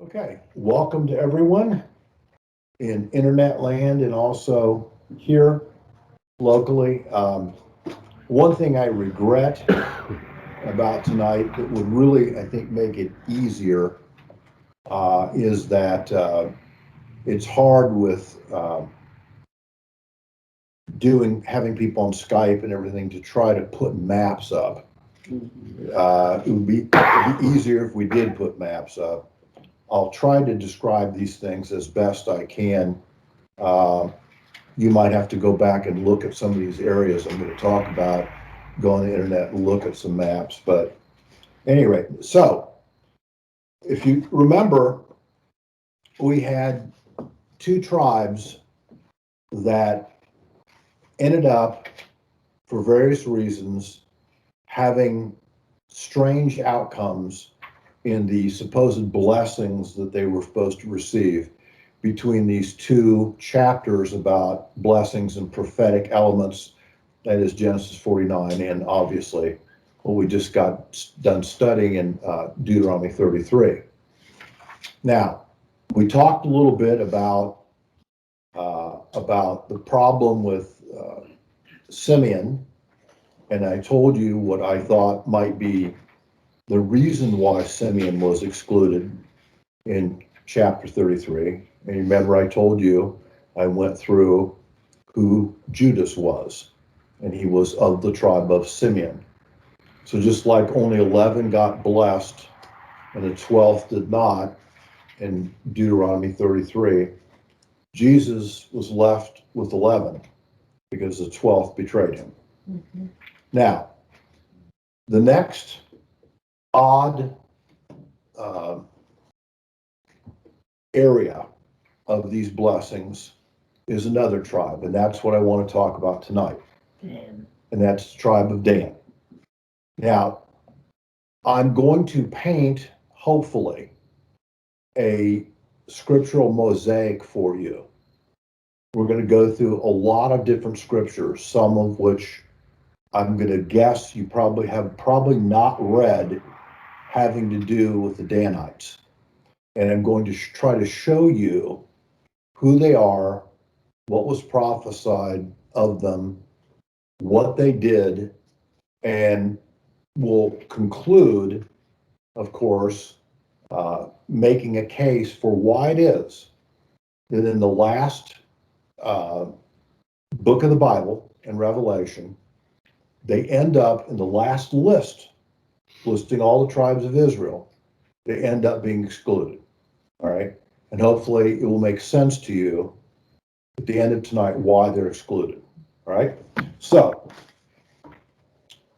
Okay, welcome to everyone in internet land and also here locally. One thing I regret about tonight that would really, I think, make it easier is that it's hard with having people on Skype and everything to try to put maps up. It'd be easier if we did put maps up. I'll try to describe these things as best I can. You might have to go back and look at some of these areas I'm going to talk about, go on the internet and look at some maps. But anyway, so if you remember, we had two tribes that ended up, for various reasons, having strange outcomes in the supposed blessings that they were supposed to receive between these two chapters about blessings and prophetic elements, that is Genesis 49, and obviously what we just got done studying in Deuteronomy 33. Now, we talked a little bit about the problem with Simeon, and I told you what I thought might be the reason why Simeon was excluded in chapter 33. And remember, I told you I went through who Judas was, and he was of the tribe of Simeon. So just like only 11 got blessed and the 12th did not in Deuteronomy 33, Jesus was left with 11 because the 12th betrayed him. Mm-hmm. Now, the next odd area of these blessings is another tribe, and that's what I want to talk about tonight. Dan. And that's the tribe of Dan. Now, I'm going to paint, hopefully, a scriptural mosaic for you. We're going to go through a lot of different scriptures, some of which I'm going to guess you probably not read, having to do with the Danites. And I'm going to try to show you who they are, what was prophesied of them, what they did, and we'll conclude, of course, making a case for why it is that in the last book of the Bible, in Revelation, they end up in the last list, listing all the tribes of Israel. They end up being excluded. All right. And hopefully it will make sense to you at the end of tonight why they're excluded. All right. So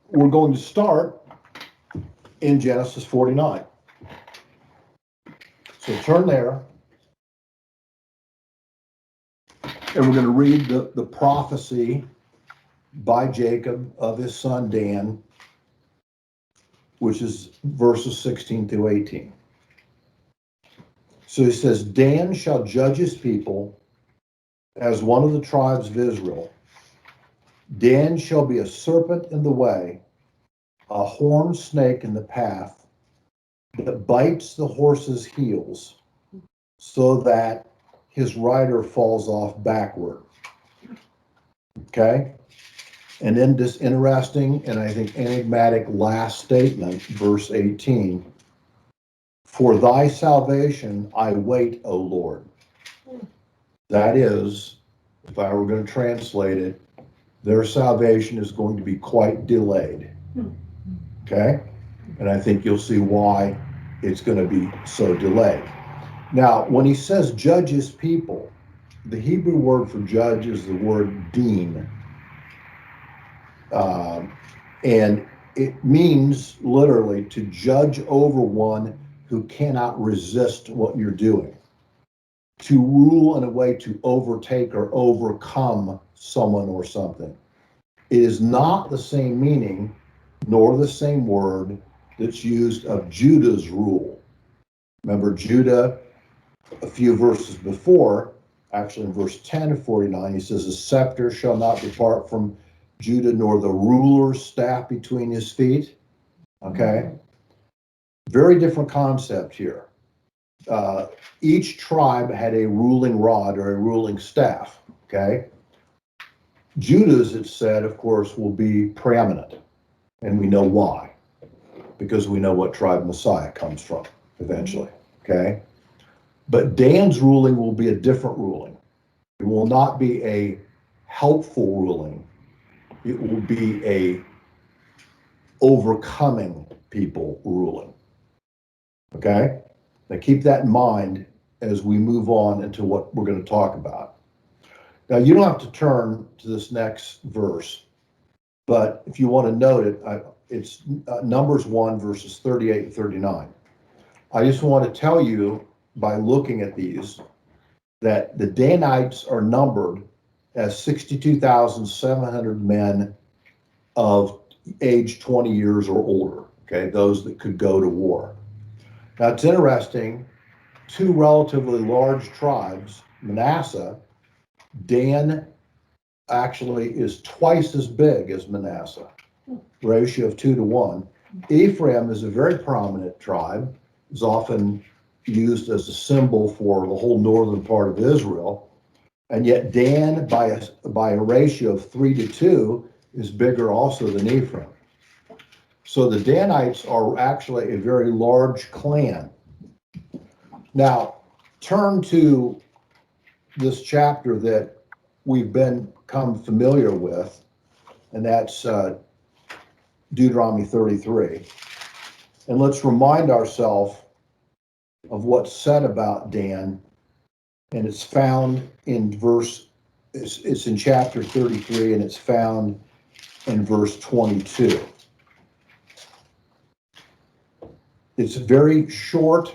we're going to start in Genesis 49. So turn there. And we're going to read the prophecy by Jacob of his son Dan, which is verses 16 through 18. So he says, Dan shall judge his people as one of the tribes of Israel. Dan shall be a serpent in the way, a horned snake in the path, that bites the horse's heels, so that his rider falls off backward. Okay? And then this interesting and I think enigmatic last statement, verse 18. For thy salvation I wait, O Lord. That is, if I were going to translate it, their salvation is going to be quite delayed. Okay? And I think you'll see why it's going to be so delayed. Now, when he says judge his people, the Hebrew word for judge is the word din. And it means literally to judge over one who cannot resist what you're doing, to rule in a way to overtake or overcome someone or something. It is not the same meaning nor the same word that's used of Judah's rule. Remember Judah, a few verses before, actually in verse 10 of 49, he says, the scepter shall not depart from Judah, nor the ruler's staff between his feet. Okay? Very different concept here. Each tribe had a ruling rod or a ruling staff, okay? Judah's, it said, of course, will be preeminent, and we know why, because we know what tribe Messiah comes from eventually, okay? But Dan's ruling will be a different ruling. It will not be a helpful ruling. It will be a overcoming people ruling, okay? Now keep that in mind as we move on into what we're going to talk about. Now you don't have to turn to this next verse, but if you want to note it, it's Numbers 1 verses 38 and 39. I just want to tell you by looking at these that the Danites are numbered as 62,700 men of age 20 years or older, okay, those that could go to war. Now it's interesting, two relatively large tribes, Manasseh, Dan actually is twice as big as Manasseh, ratio of 2 to 1. Ephraim is a very prominent tribe, is often used as a symbol for the whole northern part of Israel, and yet Dan, by a ratio of 3 to 2, is bigger also than Ephraim. So the Danites are actually a very large clan. Now, turn to this chapter that we've become familiar with, and that's Deuteronomy 33. And let's remind ourselves of what's said about Dan, and it's found in it's in chapter 33, and it's found in verse 22. It's a very short,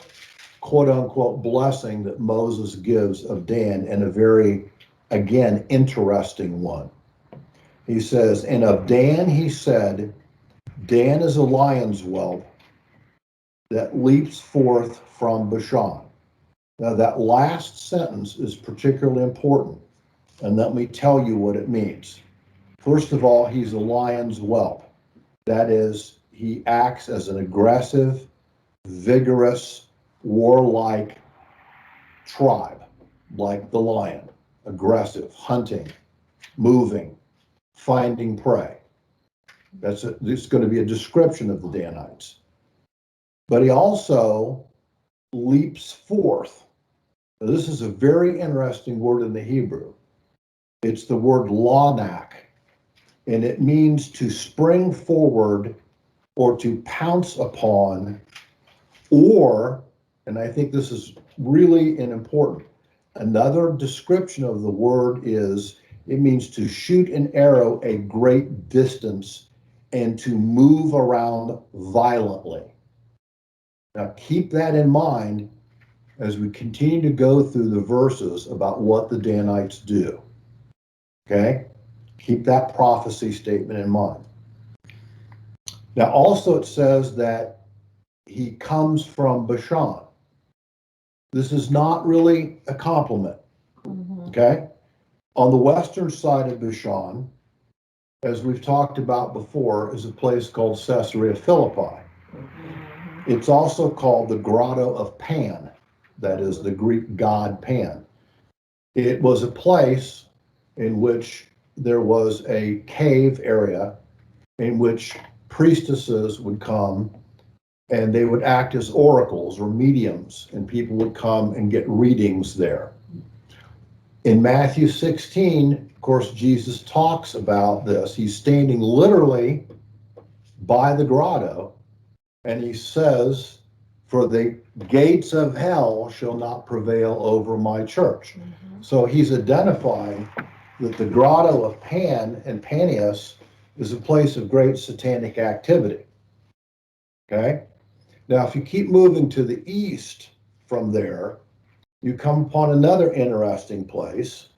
quote unquote, blessing that Moses gives of Dan, and a very, again, interesting one. He says, and of Dan he said, Dan is a lion's whelp that leaps forth from Bashan. Now that last sentence is particularly important, and let me tell you what it means. First of all, he's a lion's whelp. That is, he acts as an aggressive, vigorous, warlike tribe, like the lion, aggressive, hunting, moving, finding prey. This is going to be a description of the Danites. But he also leaps forth. Now, this is a very interesting word in the Hebrew. It's the word lanak, and it means to spring forward or to pounce upon, or, and I think this is really important, another description of the word is it means to shoot an arrow a great distance and to move around violently. Now keep that in mind as we continue to go through the verses about what the Danites do. Okay? Keep that prophecy statement in mind. Now also it says that he comes from Bashan. This is not really a compliment. Okay? On the western side of Bashan, as we've talked about before, is a place called Caesarea Philippi. It's also called the Grotto of Pan. That is the Greek god Pan. It was a place in which there was a cave area in which priestesses would come and they would act as oracles or mediums, and people would come and get readings there. In Matthew 16, of course, Jesus talks about this. He's standing literally by the grotto, and he says, for the gates of hell shall not prevail over my church. So he's identifying that the Grotto of Pan and Panias is a place of great satanic activity. Okay? Now, if you keep moving to the east from there, you come upon another interesting place.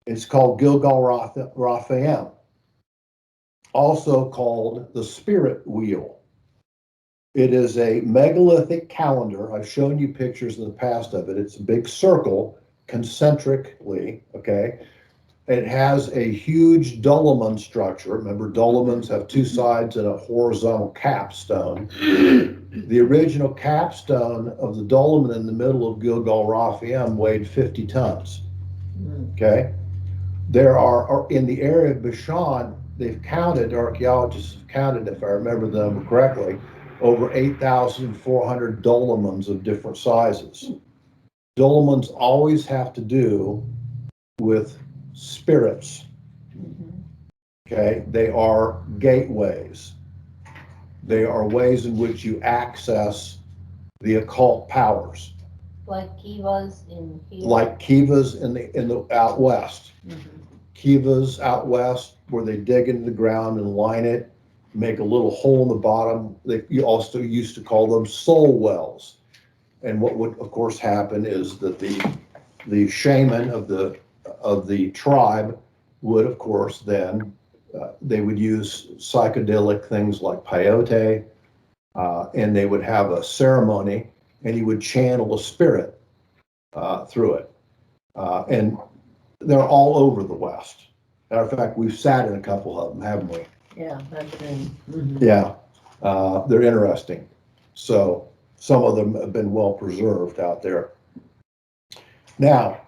It's called Gilgal Raphaim, also called the Spirit Wheel. It is a megalithic calendar. I've shown you pictures in the past of it. It's a big circle, concentrically, okay? It has a huge dolmen structure. Remember, dolmens have two sides and a horizontal capstone. The original capstone of the dolmen in the middle of Gilgal Raphaim weighed 50 tons. Okay? There are, in the area of Bashan, they've counted, archaeologists have counted, if I remember the number correctly, over 8,400 dolmens of different sizes. Dolmens always have to do with spirits. Okay, they are gateways. They are ways in which you access the occult powers. Like kivas in here. Like kivas in the out west. Kivas out west, where they dig into the ground and line it, make a little hole in the bottom. You also used to call them soul wells. And what would, of course, happen is that the shaman of the tribe would, of course, then they would use psychedelic things like peyote, and they would have a ceremony, and he would channel a spirit through it. And they're all over the West. Matter of fact, we've sat in a couple of them, haven't we? Yeah, that's been. Yeah, they're interesting. So some of them have been well preserved out there. Now,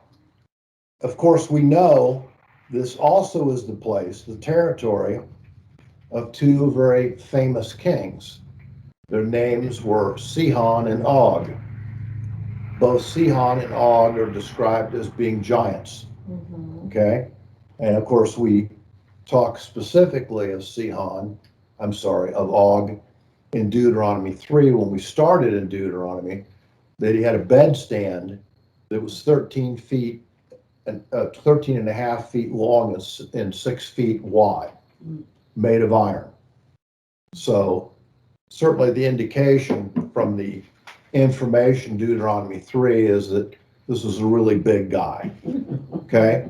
of course, we know this also is the place, the territory of two very famous kings. Their names were Sihon and Og. Both Sihon and Og are described as being giants. Okay? And of course, we talk specifically of of Og in Deuteronomy 3 when we started in Deuteronomy, that he had a bedstand that was 13 feet and 13 and a half feet long and 6 feet wide, made of iron. So certainly the indication from the information Deuteronomy 3 is that this is a really big guy. Okay?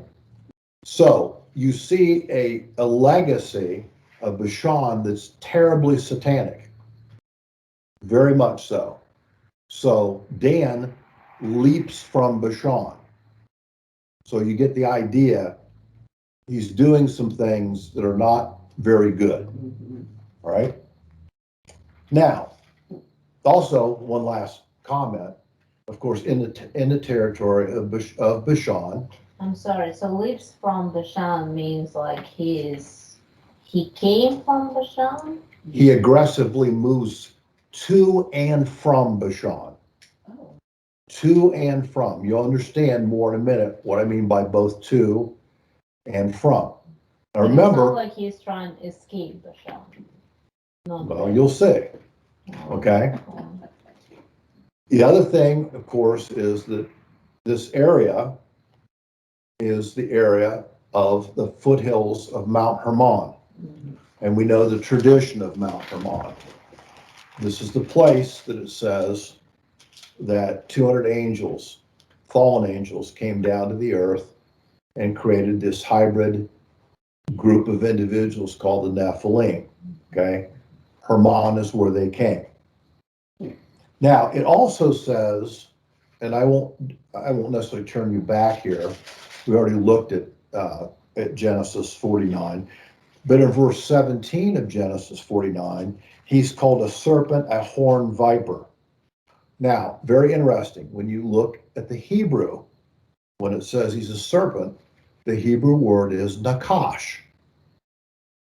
So you see a legacy of Bashan that's terribly satanic. Very much so. So Dan leaps from Bashan. So you get the idea he's doing some things that are not very good. All right? Now, also one last comment. Of course, in the territory of Bashan. I'm sorry. So leaps from Bashan means like he came from Bashan? He aggressively moves to and from Bashan. Oh. To and from. You'll understand more in a minute what I mean by both to and from. Now remember, it's not like he's trying to escape Bashan. Well, you'll see. Okay. The other thing, of course, is that this area is the area of the foothills of Mount Hermon. And we know the tradition of Mount Hermon. This is the place that it says that 200 angels, fallen angels, came down to the earth and created this hybrid group of individuals called the Nephilim. Okay? Hermon is where they came. Now, it also says, and I won't necessarily turn you back here. We already looked at Genesis 49, but in verse 17 of Genesis 49, he's called a serpent, a horned viper. Now, very interesting, when you look at the Hebrew, when it says he's a serpent, the Hebrew word is Nakash.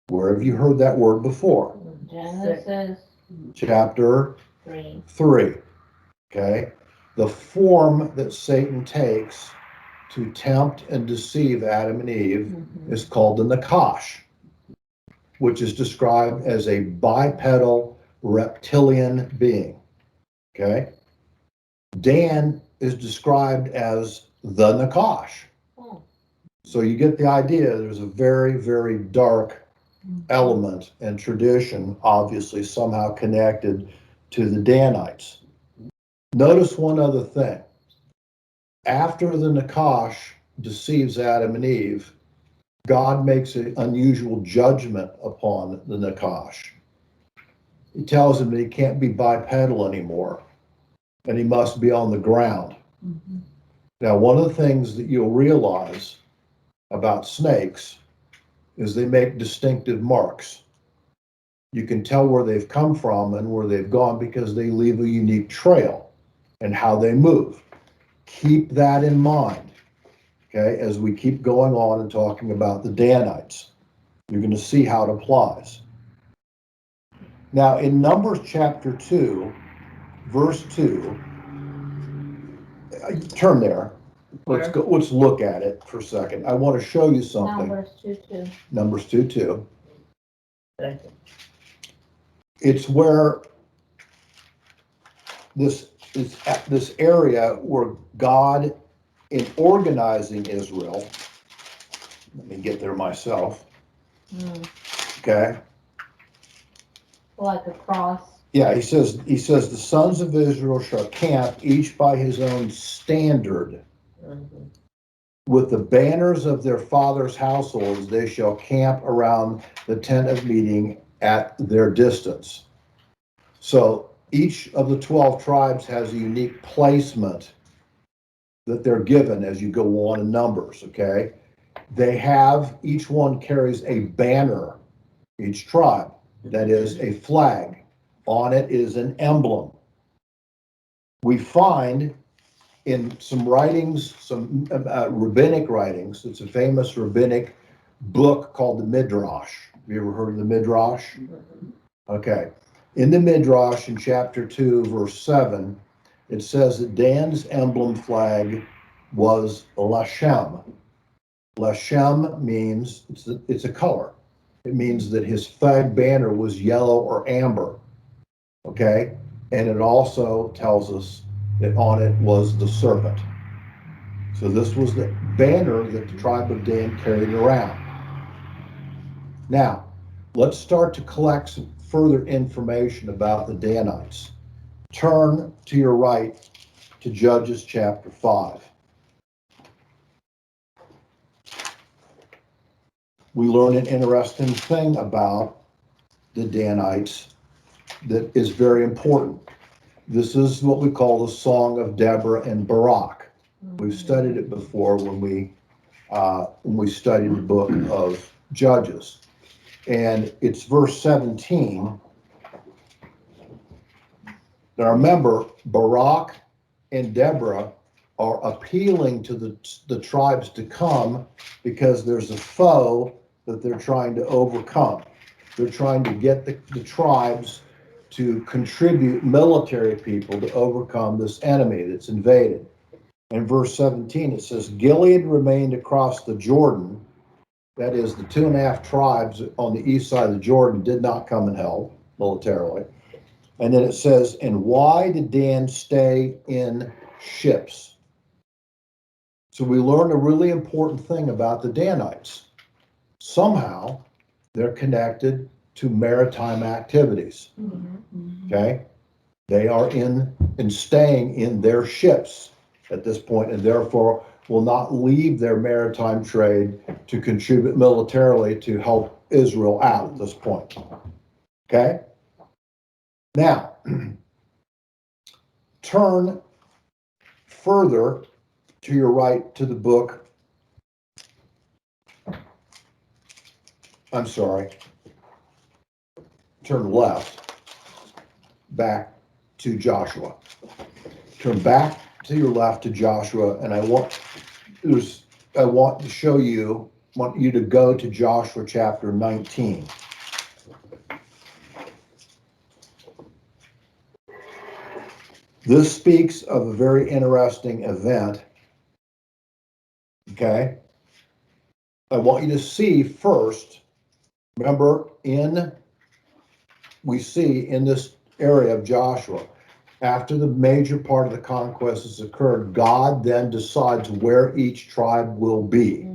Where have you heard that word before? Genesis chapter 3. Okay? The form that Satan takes to tempt and deceive Adam and Eve is called the Nakash, which is described as a bipedal reptilian being. Okay? Dan is described as the Nakash. So you get the idea, there's a very, very dark element and tradition, obviously somehow connected to the Danites. Notice one other thing. After the Nakash deceives Adam and Eve, God makes an unusual judgment upon the Nakash. He tells him that he can't be bipedal anymore, and he must be on the ground. Now, one of the things that you'll realize about snakes is they make distinctive marks. You can tell where they've come from and where they've gone because they leave a unique trail and how they move. Keep that in mind, okay, as we keep going on and talking about the Danites. You're going to see how it applies. Now, in Numbers chapter 2, verse 2, turn there. Let's go. Let's look at it for a second. I want to show you something. Numbers 2:2. Numbers 2:2. It's where this is at this area where God, in organizing Israel, let me get there myself. Okay. Like a cross. Yeah, he says the sons of Israel shall camp each by his own standard. With the banners of their fathers' households, they shall camp around the tent of meeting at their distance. So each of the 12 tribes has a unique placement that they're given as you go on in Numbers, okay? Each one carries a banner, each tribe, that is a flag. On it is an emblem. We find in some writings, some rabbinic writings, it's a famous rabbinic book called the Midrash. Have you ever heard of the Midrash? Okay. In the Midrash, in chapter 2, verse 7, it says that Dan's emblem flag was Lashem. Lashem means, it's a color. It means that his flag banner was yellow or amber. Okay? And it also tells us that on it was the serpent. So this was the banner that the tribe of Dan carried around. Now, let's start to collect some further information about the Danites. Turn to your right to Judges chapter 5. We learn an interesting thing about the Danites that is very important. This is what we call the Song of Deborah and Barak. We've studied it before when we studied the book of Judges. And it's verse 17. Now remember, Barak and Deborah are appealing to the tribes to come because there's a foe that they're trying to overcome. They're trying to get the tribes to contribute military people to overcome this enemy that's invaded. In verse 17, it says, Gilead remained across the Jordan. That is, the 2.5 tribes on the east side of the Jordan did not come and help militarily. And then it says, and why did Dan stay in ships? So we learned a really important thing about the Danites. Somehow, they're connected to maritime activities. Okay? They are staying in their ships at this point, and therefore will not leave their maritime trade to contribute militarily to help Israel out at this point. Okay? Now, turn further to your right to the book. I'm sorry. Turn left back to Joshua. Turn back to your left to Joshua, and I want you to go to Joshua chapter 19. This speaks of a very interesting event. Okay? I want you to see first, remember, we see in this area of Joshua, after the major part of the conquest has occurred, God then decides where each tribe will be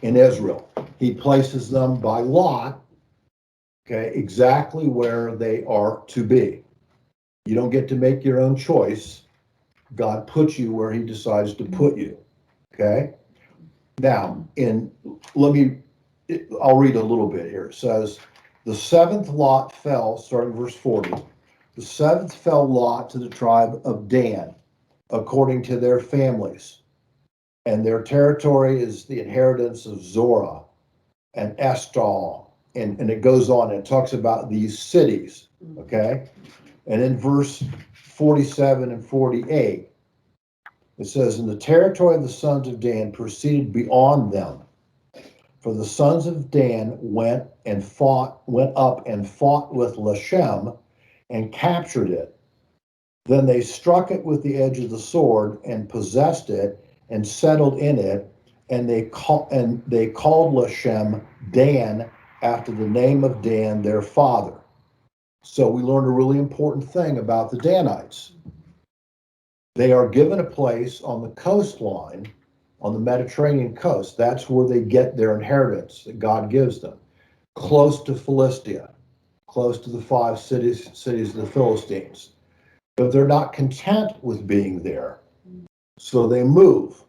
in Israel. He places them by lot, okay, exactly where they are to be. You don't get to make your own choice. God puts you where he decides to put you, okay? Now, I'll read a little bit here. It says, the 7th lot fell, starting verse 40, the 7th fell lot to the tribe of Dan, according to their families. and their territory is the inheritance of Zorah and Estal, and it goes on and it talks about these cities, okay? And in verse 47 and 48, it says, "And the territory of the sons of Dan proceeded beyond them. For the sons of Dan went up and fought with Lashem and captured it. Then they struck it with the edge of the sword and possessed it and settled in it, and they called Lashem Dan after the name of Dan their father." So we learned a really important thing about the Danites. They are given a place on the coastline, on the Mediterranean coast. That's where they get their inheritance that God gives them, close to Philistia, close to the five cities of the Philistines. But they're not content with being there. So they move,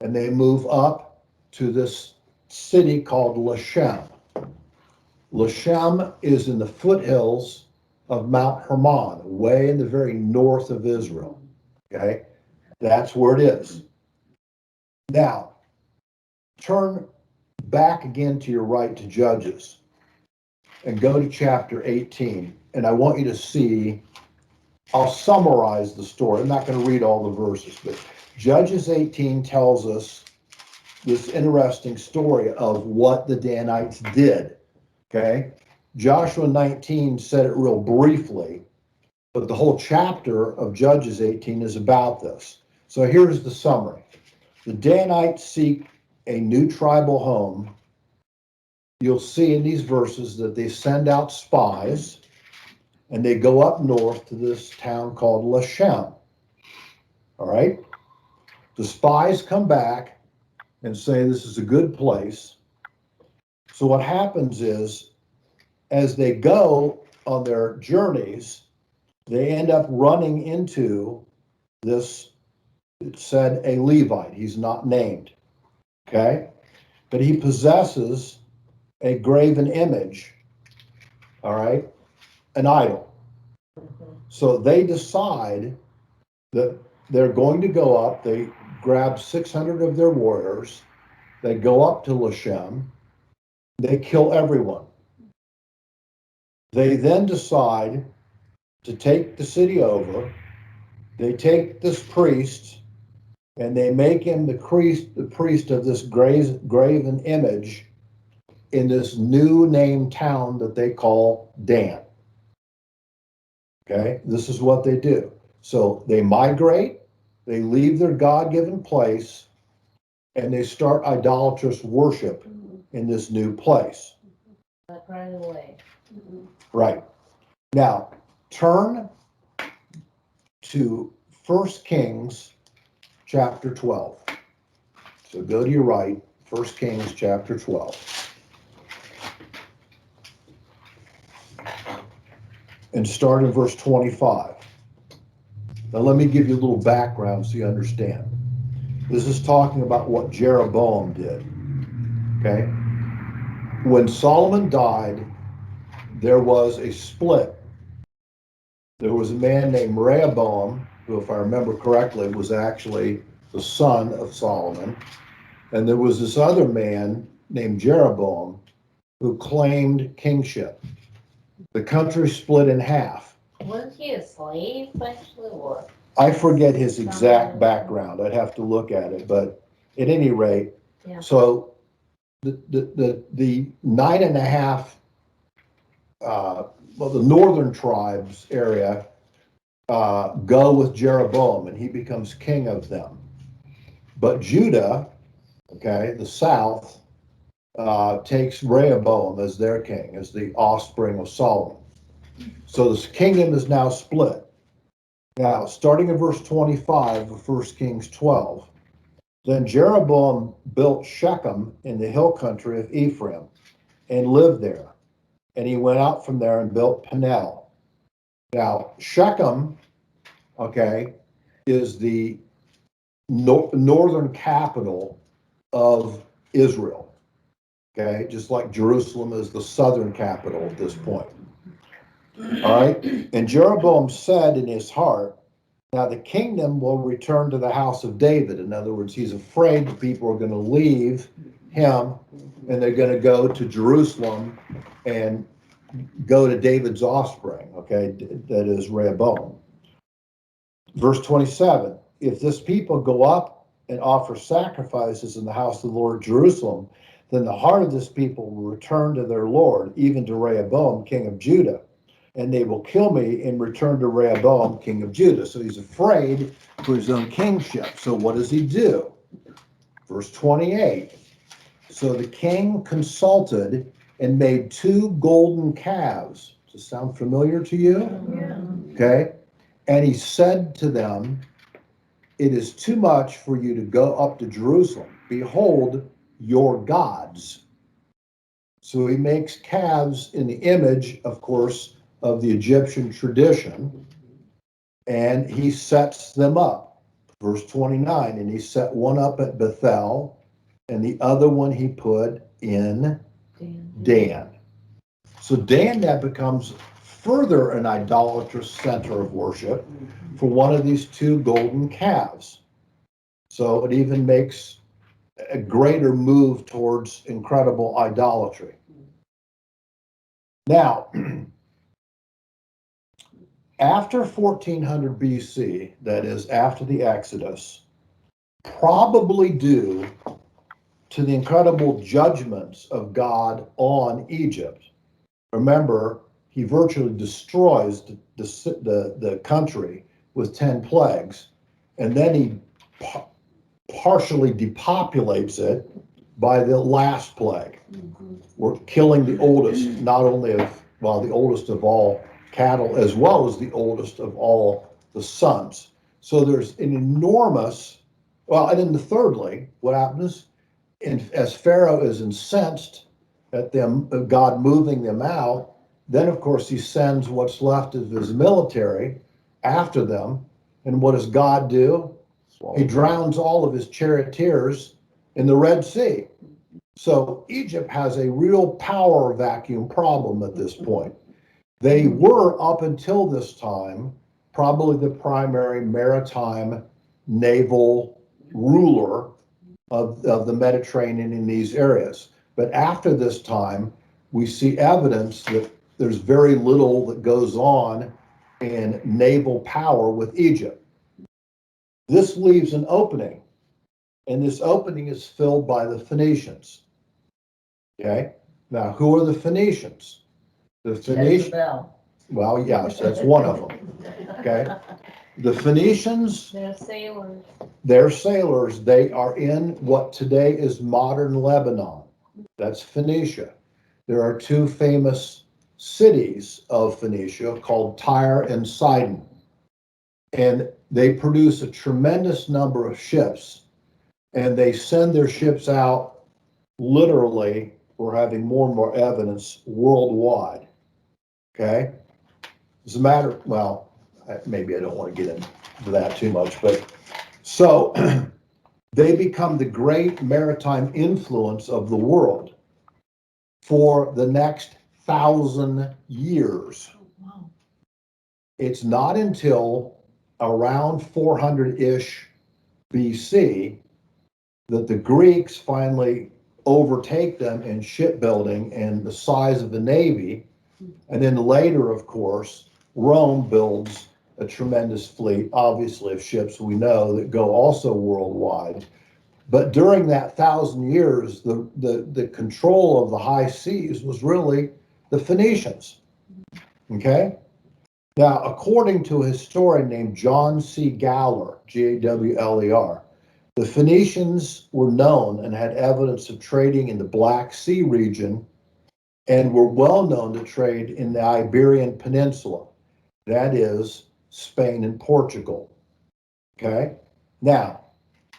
and they move up to this city called Lashem. Lashem is in the foothills of Mount Hermon, way in the very north of Israel. Okay, that's where it is. Now, turn back again to your right to Judges and go to chapter 18. And I want you to see, I'll summarize the story. I'm not going to read all the verses, but Judges 18 tells us this interesting story of what the Danites did. Okay? Joshua 19 said it real briefly, but the whole chapter of Judges 18 is about this. So here's the summary. The Danites seek a new tribal home. You'll see in these verses that they send out spies, and they go up north to this town called Lashem. All right? The spies come back and say this is a good place. So what happens is, as they go on their journeys, they end up running into this, it said a Levite. He's not named, okay? But he possesses a graven image, all right? An idol. So they decide that they're going to go up. They grab 600 of their warriors. They go up to Lashem. They kill everyone. They then decide to take the city over. They take this priest and they make him the priest of this graven image in this new named town that they call Dan. Okay, this is what they do. So they migrate, they leave their God-given place, and they start idolatrous worship in this new place. Like right away. Right. Now, turn to 1 Kings chapter 12. So go to your right, 1 Kings chapter 12. And start in verse 25. Now let me give you a little background so you understand. This is talking about what Jeroboam did. Okay? When Solomon died, there was a split. There was a man named Rehoboam, who, if I remember correctly, was actually the son of Solomon. And there was this other man named Jeroboam who claimed kingship. The country split in half. Was he a slave actually, or? I forget his exact background. I'd have to look at it, but at any rate, Yeah. So the 9.5, the northern tribes area go with Jeroboam, and he becomes king of them. But Judah, okay, the south, takes Rehoboam as their king, as the offspring of Solomon. So this kingdom is now split. Now, starting in verse 25 of 1 Kings 12, then Jeroboam built Shechem in the hill country of Ephraim and lived there. And he went out from there and built Peniel. Now, Shechem, okay, is the northern capital of Israel. Okay, just like Jerusalem is the southern capital at this point. All right. And Jeroboam said in his heart, Now the kingdom will return to the house of David. In other words, he's afraid that people are going to leave him and they're going to go to Jerusalem and go to David's offspring, okay, that is Rehoboam. Verse 27, if this people go up and offer sacrifices in the house of the Lord Jerusalem, then the heart of this people will return to their Lord, even to Rehoboam, king of Judah, and they will kill me and return to Rehoboam, king of Judah. So he's afraid for his own kingship. So what does he do? Verse 28, so the king consulted and made 2 golden calves. Does this sound familiar to you? Yeah. Okay. And he said to them, it is too much for you to go up to Jerusalem. Behold, your gods. So he makes calves in the image, of course, of the Egyptian tradition, and he sets them up. Verse 29, and he set one up at Bethel, and the other one he put in Dan. So Dan now becomes further an idolatrous center of worship for one of these 2 golden calves. So it even makes a greater move towards incredible idolatry. Now, after 1400 BC, that is after the Exodus, probably due to the incredible judgments of God on Egypt. Remember, he virtually destroys the country with 10 plagues, and then he partially depopulates it by the last plague. We're killing the oldest, not only of, well, the oldest of all cattle, as well as the oldest of all the sons. So there's an enormous, well, and then thirdly, what happens, as Pharaoh is incensed at them, God moving them out, then of course he sends what's left of his military after them. And what does God do? He drowns all of his charioteers in the Red Sea. So Egypt has a real power vacuum problem at this point. They were, up until this time, probably the primary maritime naval ruler of the Mediterranean in these areas. But after this time, we see evidence that there's very little that goes on in naval power with Egypt. This leaves an opening, and this opening is filled by the Phoenicians. Okay, now who are the Phoenicians? The Phoenicians, well, yes, that's one of them. Okay, the Phoenicians, They're sailors. they're sailors. They are in what today is modern Lebanon. That's Phoenicia. There are 2 famous cities of Phoenicia called Tyre and Sidon. And they produce a tremendous number of ships, and they send their ships out literally. We're having more and more evidence worldwide. Okay. As a matter, well, maybe I don't want to get into that too much, but so they become the great maritime influence of the world for the next 1,000 years. Wow. It's not until around 400-ish BC that the Greeks finally overtake them in shipbuilding and the size of the navy. And then later, of course, Rome builds a tremendous fleet, obviously, of ships we know that go also worldwide. But during that 1,000 years, the control of the high seas was really the Phoenicians. Okay? Now, according to a historian named John C. Gawler, Gawler, the Phoenicians were known and had evidence of trading in the Black Sea region and were well known to trade in the Iberian Peninsula, that is, Spain and Portugal. Okay? Now,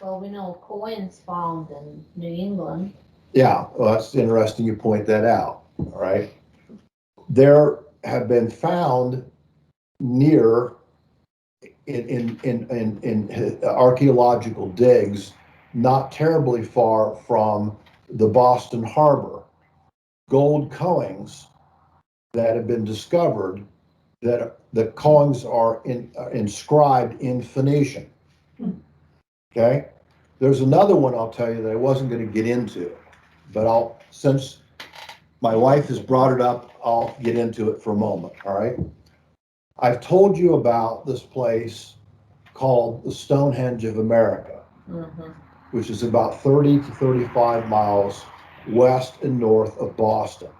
Well, we know coins found in New England. yeah, well, that's interesting you point that out. All right. There have been found near in archaeological digs, not terribly far from the Boston Harbor, gold coins that have been discovered that the coins are inscribed in Phoenician. Okay? There's another one I'll tell you that I wasn't going to get into, but since my wife has brought it up, I'll get into it for a moment, all right? I've told you about this place called the Stonehenge of America, which is about 30 to 35 miles west and north of Boston,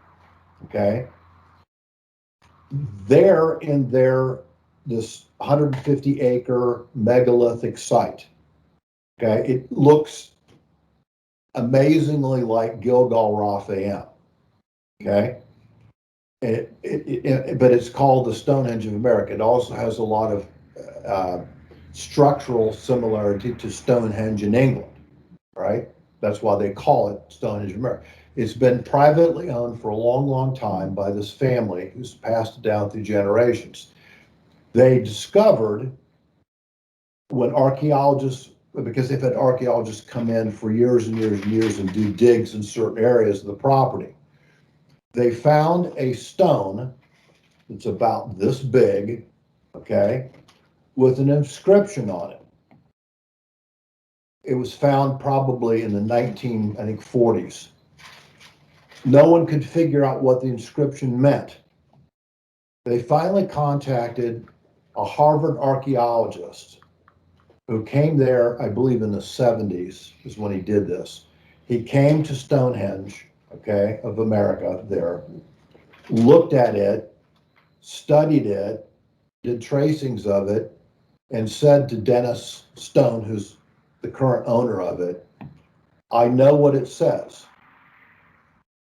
okay? They're in this 150-acre megalithic site, okay? It looks amazingly like Gilgal Raphaim, okay? But it's called the Stonehenge of America. It also has a lot of structural similarity to Stonehenge in England, right? That's why they call it Stonehenge of America. It's been privately owned for a long, long time by this family who's passed it down through generations. They discovered when archaeologists, because they've had archaeologists come in for years and years and years and do digs in certain areas of the property, they found a stone that's about this big, okay, with an inscription on it. It was found probably in the 40s. No one could figure out what the inscription meant. They finally contacted a Harvard archaeologist who came there, I believe in the 70s is when he did this. He came to Stonehenge, okay, of America there, looked at it, studied it, did tracings of it, and said to Dennis Stone, who's the current owner of it, I know what it says.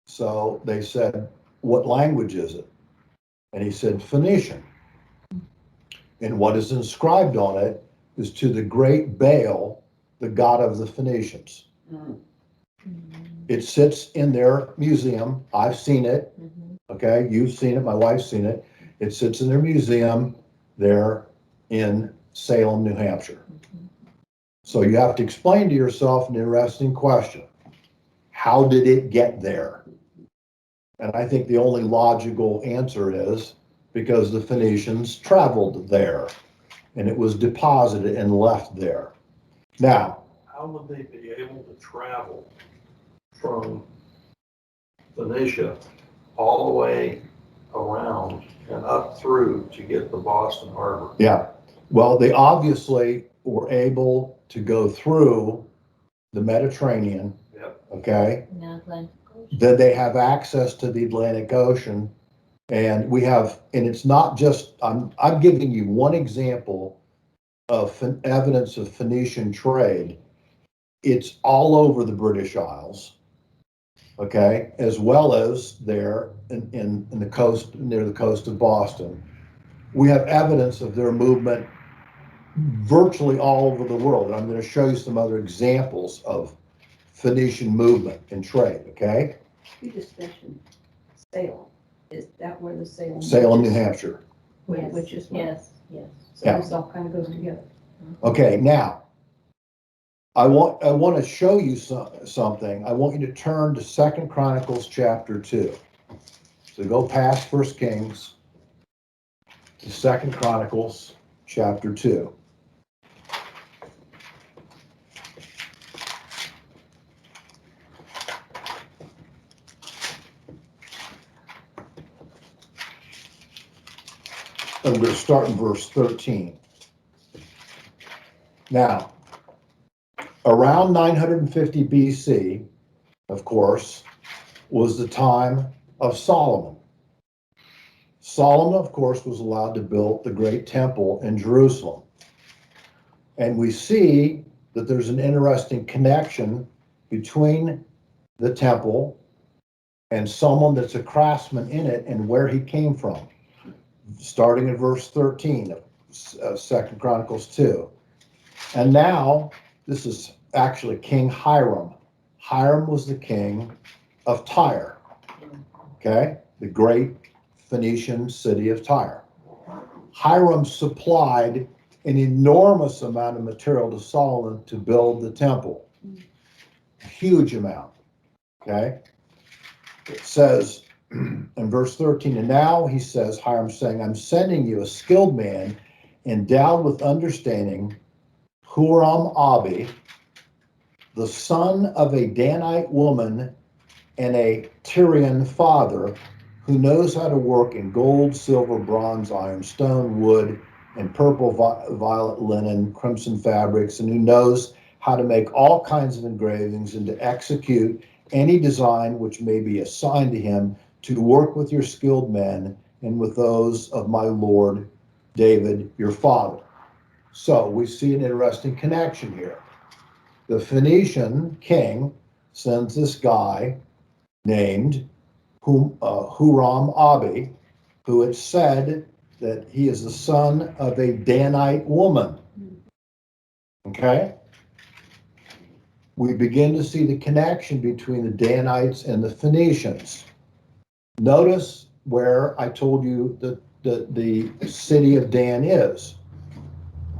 So they said, what language is it? And he said, Phoenician. And what is inscribed on it is to the great Baal, the god of the Phoenicians. It sits in their museum. I've seen it. Okay, you've seen it. My wife's seen it. It sits in their museum there in Salem, New Hampshire. So you have to explain to yourself an interesting question. How did it get there? And I think the only logical answer is because the Phoenicians traveled there and it was deposited and left there. Now, how would they be able to travel from Phoenicia all the way around and up through to get to Boston Harbor? yeah, well, they obviously were able to go through the Mediterranean, okay? Then they have access to the Atlantic Ocean, and it's not just, I'm giving you one example of evidence of Phoenician trade. It's all over the British Isles, okay, as well as there in the coast, near the coast of Boston. We have evidence of their movement virtually all over the world. And I'm going to show you some other examples of Phoenician movement and trade, okay? You just mentioned Salem. Is that where the Salem? Salem, New Hampshire. Which is what? Yes. So Yeah. this all kind of goes together. Okay, now, I want to show you something. I want you to turn to 2 Chronicles Chapter 2. So go past 1 Kings to 2 Chronicles Chapter 2. I'm going to start in verse 13. Now, around 950 BC, of course, was the time of Solomon. Solomon, of course, was allowed to build the great temple in Jerusalem. And we see that there's an interesting connection between the temple and someone that's a craftsman in it and where he came from. Starting in verse 13 of 2 Chronicles 2. And now, this is actually King Hiram. Hiram was the king of Tyre, okay? The great Phoenician city of Tyre. Hiram supplied an enormous amount of material to Solomon to build the temple. A huge amount, okay? It says in verse 13, and now he says, Hiram saying, I'm sending you a skilled man endowed with understanding, Huram-Abi, the son of a Danite woman and a Tyrian father, who knows how to work in gold, silver, bronze, iron, stone, wood, and purple, violet linen, crimson fabrics, and who knows how to make all kinds of engravings and to execute any design which may be assigned to him, to work with your skilled men and with those of my lord David, your father. So we see an interesting connection here. The Phoenician king sends this guy named Huram-Abi, who had said that he is the son of a Danite woman. Okay? We begin to see the connection between the Danites and the Phoenicians. Notice where I told you that the city of Dan is.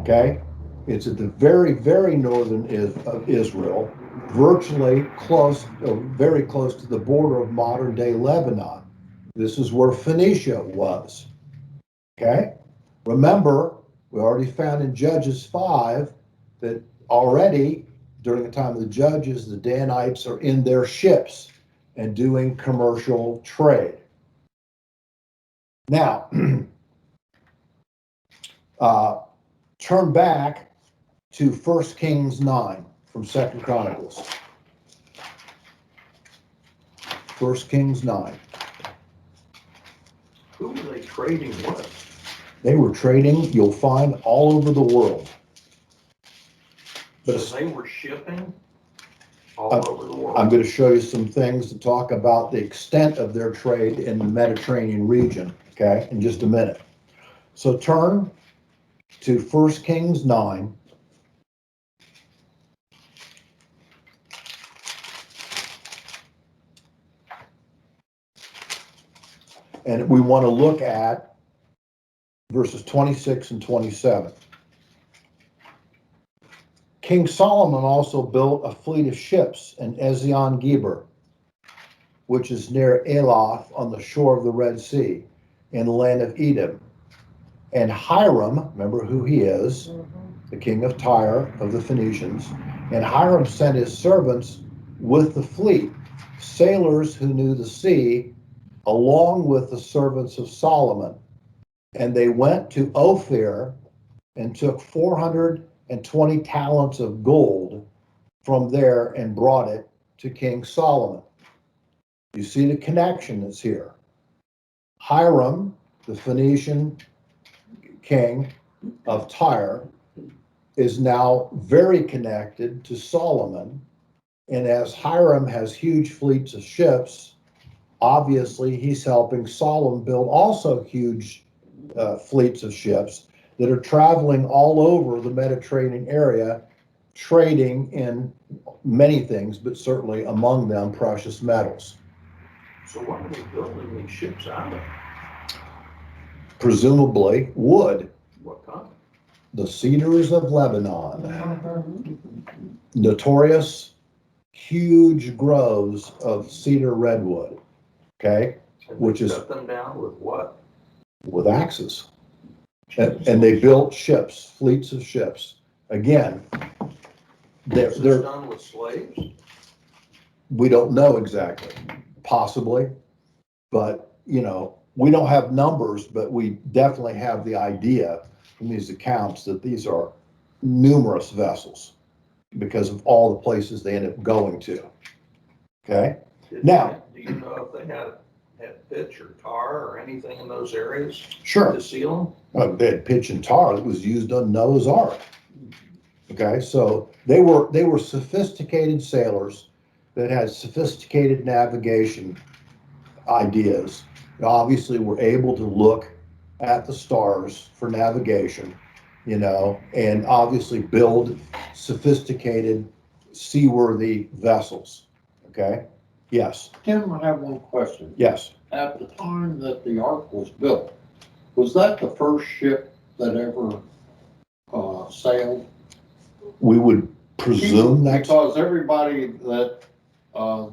Okay? It's at the very, very northern of Israel, virtually close, very close to the border of modern day Lebanon. This is where Phoenicia was. Okay? Remember, we already found in Judges 5 that already during the time of the Judges, the Danites are in their ships and doing commercial trade. Now, turn back to 1 Kings 9 from 2 Chronicles. 1 Kings 9. Who were they trading with? They were trading, you'll find all over the world. But So they were shipping all over the world. I'm going to show you some things to talk about the extent of their trade in the Mediterranean region, okay, in just a minute. So turn to 1 Kings 9. And we want to look at verses 26 and 27. King Solomon also built a fleet of ships in Ezion-Geber, which is near Elath on the shore of the Red Sea, in the land of Edom. And Hiram, remember who he is, the king of Tyre of the Phoenicians, and Hiram sent his servants with the fleet, sailors who knew the sea, along with the servants of Solomon. And they went to Ophir and took 420 talents of gold from there and brought it to King Solomon. You see the connection that's here. Hiram, the Phoenician king of Tyre, is now very connected to Solomon. And as Hiram has huge fleets of ships, obviously he's helping Solomon build also huge fleets of ships that are traveling all over the Mediterranean area, trading in many things, but certainly among them precious metals. So what are they building these ships out of? Presumably wood, What kind? the cedars of Lebanon, notorious huge groves of cedar redwood, okay, And which they is cut them down with what? with axes. And they built ships, fleets of ships. Again, Is this they're done with slaves? we don't know exactly, possibly, but you know, we don't have numbers, but we definitely have the idea from these accounts that these are numerous vessels because of all the places they end up going to. Okay, Now- Do you know if they had pitch or tar or anything in those areas sure. to seal They had pitch and tar that was used on Noah's Ark. Okay, so they were sophisticated sailors that had sophisticated navigation ideas. They obviously were able to look at the stars for navigation, you know, and obviously build sophisticated seaworthy vessels. Okay, yes, Tim, I have one question. yes. At the time that the ark was built, was that the first ship that ever sailed? We would presume that's Because everybody that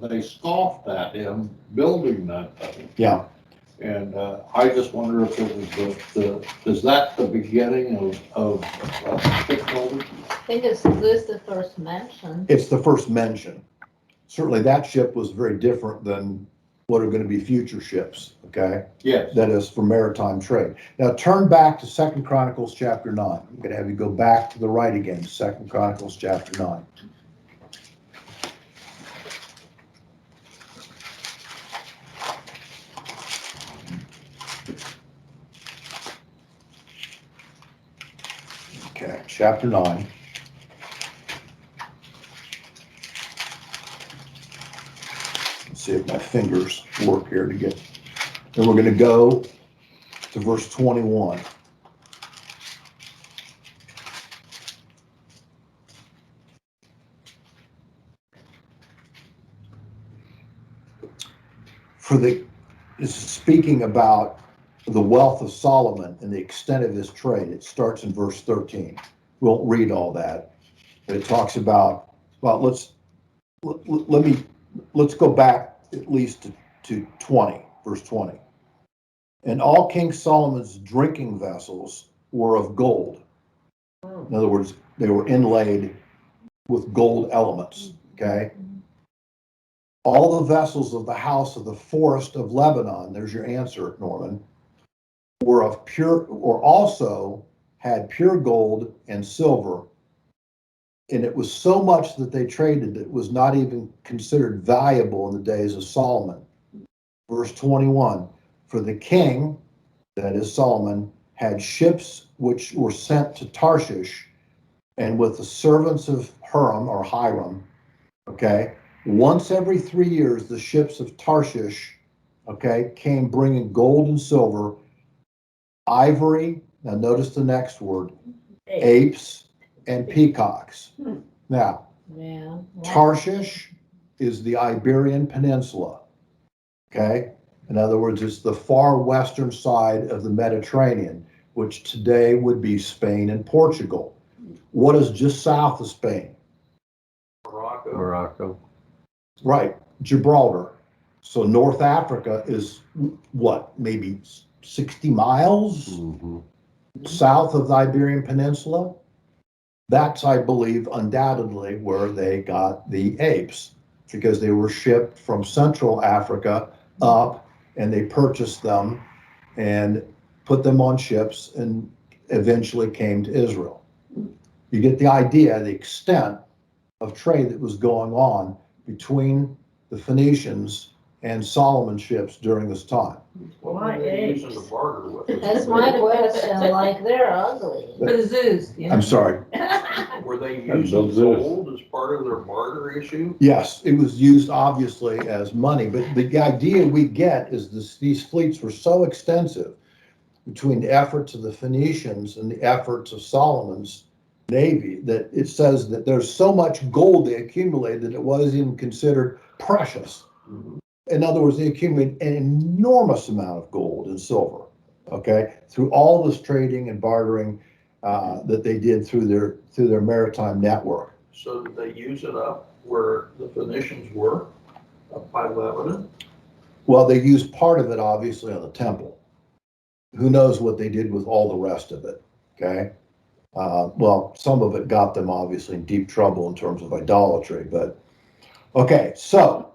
they scoffed at him building that thing. Yeah, And I just wonder if it was is that the beginning of shipbuilding? I think it's this the first mention. it's the first mention. Certainly that ship was very different than what are going to be future ships, okay? Yes. That is for maritime trade. Now turn back to 2 Chronicles chapter 9. I'm going to have you go back to the right again, 2 Chronicles chapter 9. Okay, chapter 9. Let's see if my fingers work here to get, and we're going to go to verse 21. This is speaking about the wealth of Solomon and the extent of his trade. It starts in verse 13. We won't read all that, but it talks about, well, let's go back at least to 20, verse 20. And all King Solomon's drinking vessels were of gold. In other words, they were inlaid with gold elements, okay? All the vessels of the house of the forest of Lebanon, there's your answer, Norman, were of pure, or also had pure gold and silver. And it was so much that they traded, it was not even considered valuable in the days of Solomon. Verse 21, for the king, that is Solomon, had ships which were sent to Tarshish, and with the servants of Hiram, okay, once every 3 years, the ships of Tarshish, okay, came bringing gold and silver, ivory, now notice the next word, apes and peacocks. Now, Yeah. Tarshish is the Iberian Peninsula, okay? In other words, it's the far western side of the Mediterranean, which today would be Spain and Portugal. What is just south of Spain? Morocco. Right, Gibraltar. So North Africa is what, maybe 60 miles south of the Iberian Peninsula? That's, I believe, undoubtedly where they got the apes, because they were shipped from Central Africa up, and they purchased them and put them on ships and eventually came to Israel. You get the idea, the extent of trade that was going on between the Phoenicians and Solomon ships during this time. What were they using to barter with? That's my question, like, they're ugly. For the zoos, you know? I'm sorry. Were they using gold as part of their barter issue? Yes, it was used obviously as money, but the idea we get is these fleets were so extensive between the efforts of the Phoenicians and the efforts of Solomon's navy that it says that there's so much gold they accumulated that it wasn't even considered precious. In other words, they accumulated an enormous amount of gold and silver, okay, through all this trading and bartering that they did through their maritime network. So did they use it up where the Phoenicians were, up by Lebanon? Well, they used part of it obviously on the temple. Who knows what they did with all the rest of it, okay? Well, some of it got them obviously in deep trouble in terms of idolatry, but okay, so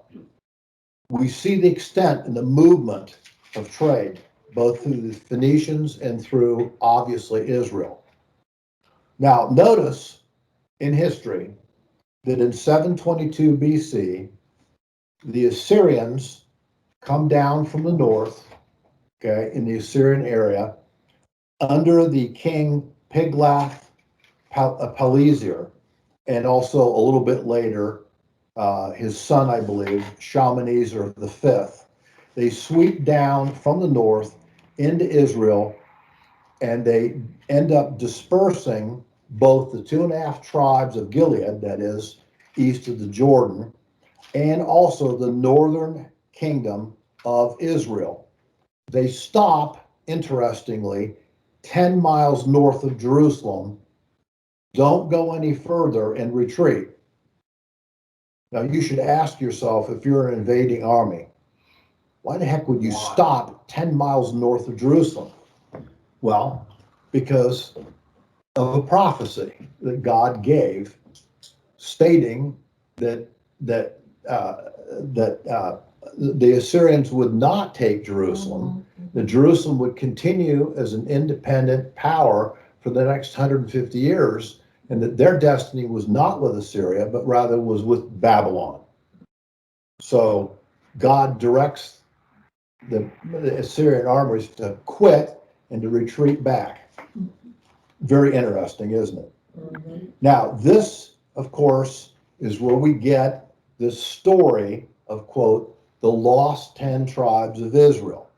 we see the extent and the movement of trade, both through the Phoenicians and through obviously Israel. Now, notice in history that in 722 BC, the Assyrians come down from the north, okay, in the Assyrian area, under the king Tiglath-Pileser, and also a little bit later, his son, I believe, Shalmaneser V. They sweep down from the north into Israel, and they end up dispersing both the 2.5 tribes of Gilead, that is, east of the Jordan, and also the northern kingdom of Israel. They stop, interestingly, 10 miles north of Jerusalem, don't go any further and retreat. Now, you should ask yourself, if you're an invading army, why the heck would you Why? stop 10 miles north of Jerusalem? Well, because of a prophecy that God gave, stating that that the Assyrians would not take Jerusalem. That Jerusalem would continue as an independent power for the next 150 years, and that their destiny was not with Assyria, but rather was with Babylon. So God directs the Assyrian armies to quit and to retreat back. Very interesting, isn't it? Mhm. Now, this, of course, is where we get this story of, quote, the lost 10 tribes of Israel.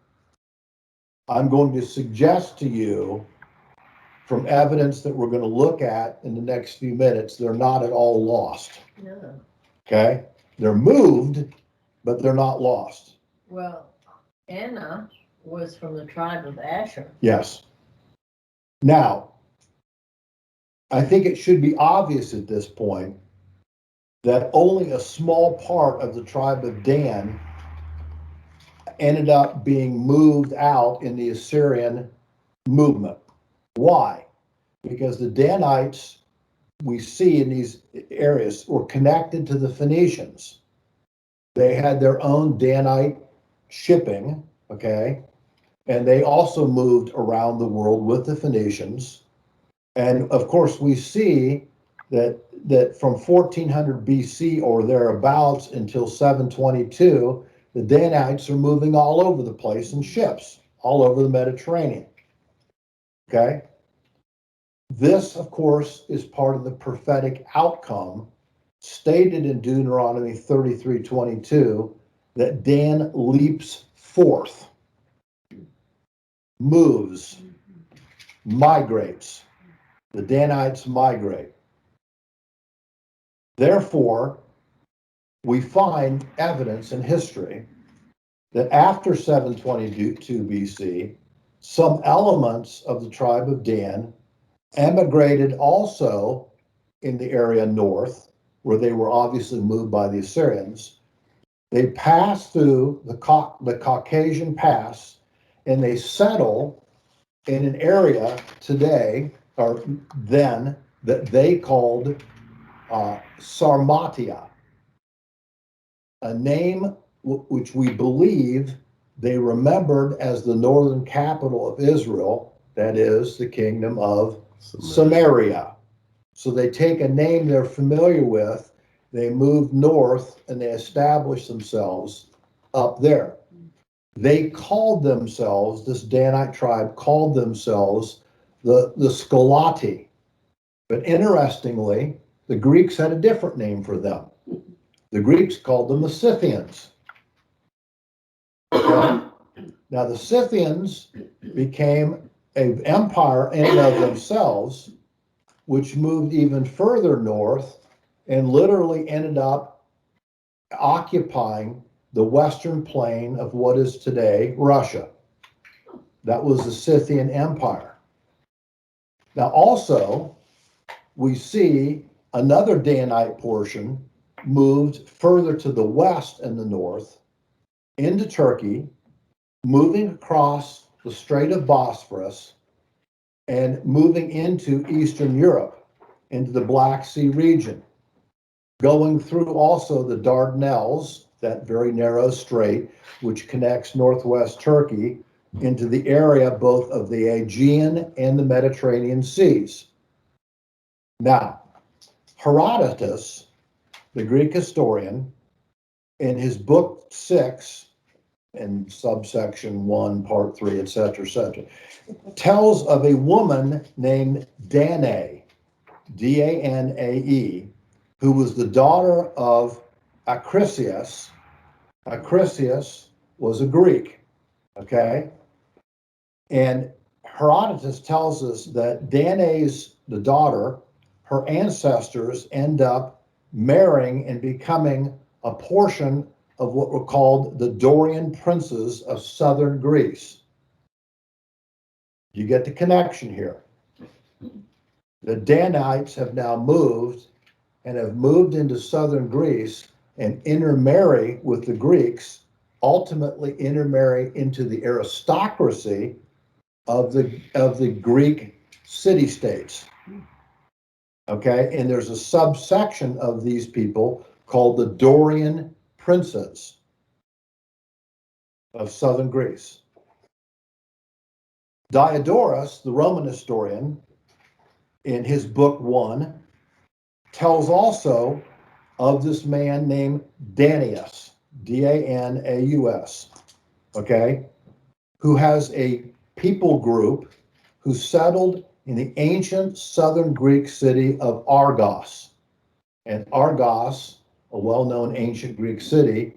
I'm going to suggest to you, from evidence that we're going to look at in the next few minutes, they're not at all lost. No. Okay? They're moved, but they're not lost. Well, Anna was from the tribe of Asher. Yes. Now, I think it should be obvious at this point that only a small part of the tribe of Dan ended up being moved out in the Assyrian movement. Why? Because the Danites we see in these areas were connected to the Phoenicians. They had their own Danite shipping, okay? And they also moved around the world with the Phoenicians. And of course, we see that from 1400 BC or thereabouts until 722, the Danites are moving all over the place in ships, all over the Mediterranean. Okay? This, of course, is part of the prophetic outcome stated in Deuteronomy 33:22 that Dan leaps forth, moves, migrates. The Danites migrate. Therefore, we find evidence in history that after 722 BC, some elements of the tribe of Dan emigrated also in the area north, where they were obviously moved by the Assyrians. They pass through the Caucasian Pass, and they settle in an area today, or then, that they called Sarmatia, a name which we believe they remembered as the northern capital of Israel, that is, the kingdom of Samaria. So they take a name they're familiar with, they move north, and they establish themselves up there. They called themselves, this Danite tribe called themselves the Scolati. But interestingly, the Greeks had a different name for them. The Greeks called them the Scythians. Okay? Now, the Scythians became an empire in and of themselves, which moved even further north and literally ended up occupying the western plain of what is today Russia. That was the Scythian Empire. Now, also, we see another Danite portion moved further to the west and the north into Turkey, moving across the Strait of Bosphorus and moving into Eastern Europe, into the Black Sea region, going through also the Dardanelles, that very narrow strait, which connects northwest Turkey into the area both of the Aegean and the Mediterranean seas. Now, Herodotus, the Greek historian, in his book 6, in subsection 1, part 3, etc., tells of a woman named Danae, Danae, who was the daughter of Acrisius. Acrisius was a Greek, okay? And Herodotus tells us that Danae's, the daughter, her ancestors end up marrying and becoming a portion of what were called the Dorian princes of southern Greece. You get the connection here. The Danites have now moved and have moved into southern Greece, and intermarry with the Greeks, ultimately intermarry into the aristocracy of the Greek city-states. Okay, and there's a subsection of these people called the Dorian princes of southern Greece. Diodorus, the Roman historian, in his book 1, tells also of this man named Danaus, Danaus, okay, who has a people group who settled in the ancient southern Greek city of Argos. And Argos, a well-known ancient Greek city,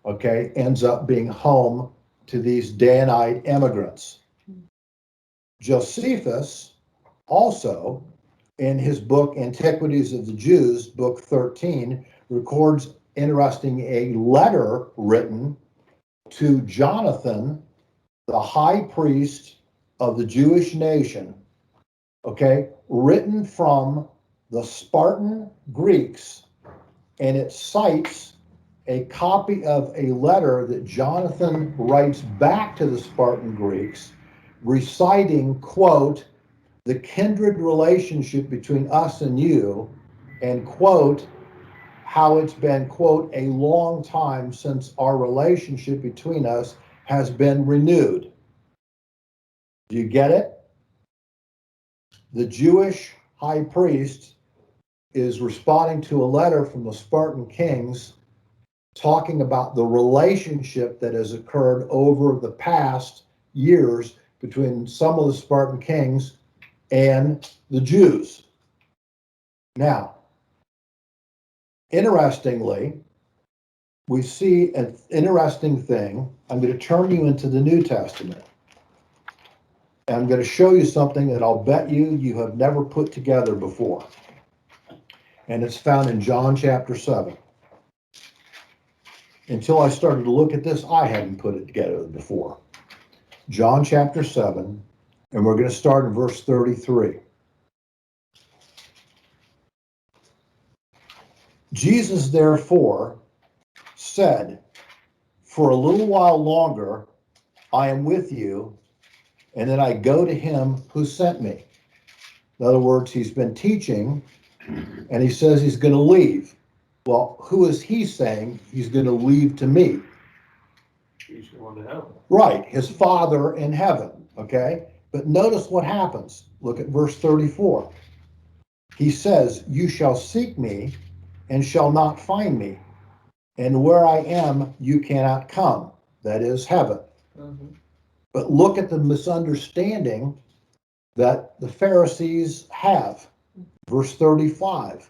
okay, ends up being home to these Danite immigrants. Josephus also, in his book Antiquities of the Jews, book 13, records a letter written to Jonathan, the high priest of the Jewish nation, okay, written from the Spartan Greeks, and it cites a copy of a letter that Jonathan writes back to the Spartan Greeks, reciting, quote, the kindred relationship between us and you, and quote, how it's been, quote, a long time since our relationship between us has been renewed. Do you get it? The Jewish high priest is responding to a letter from the Spartan kings talking about the relationship that has occurred over the past years between some of the Spartan kings and the Jews. Now, interestingly, we see an interesting thing. I'm going to turn you into the New Testament. And I'm going to show you something that I'll bet you have never put together before. And it's found in John chapter 7. Until I started to look at this, I hadn't put it together before. John chapter 7, and we're going to start in verse 33. Jesus therefore said, for a little while longer I am with you, and then I go to him who sent me. In other words, he's been teaching, and he says he's going to leave. Well, who is he saying he's going to leave to me? He's going to heaven. Right, his Father in heaven, okay? But notice what happens. Look at verse 34. He says, you shall seek me and shall not find me. And where I am, you cannot come. That is heaven. Mm-hmm. But look at the misunderstanding that the Pharisees have. Verse 35.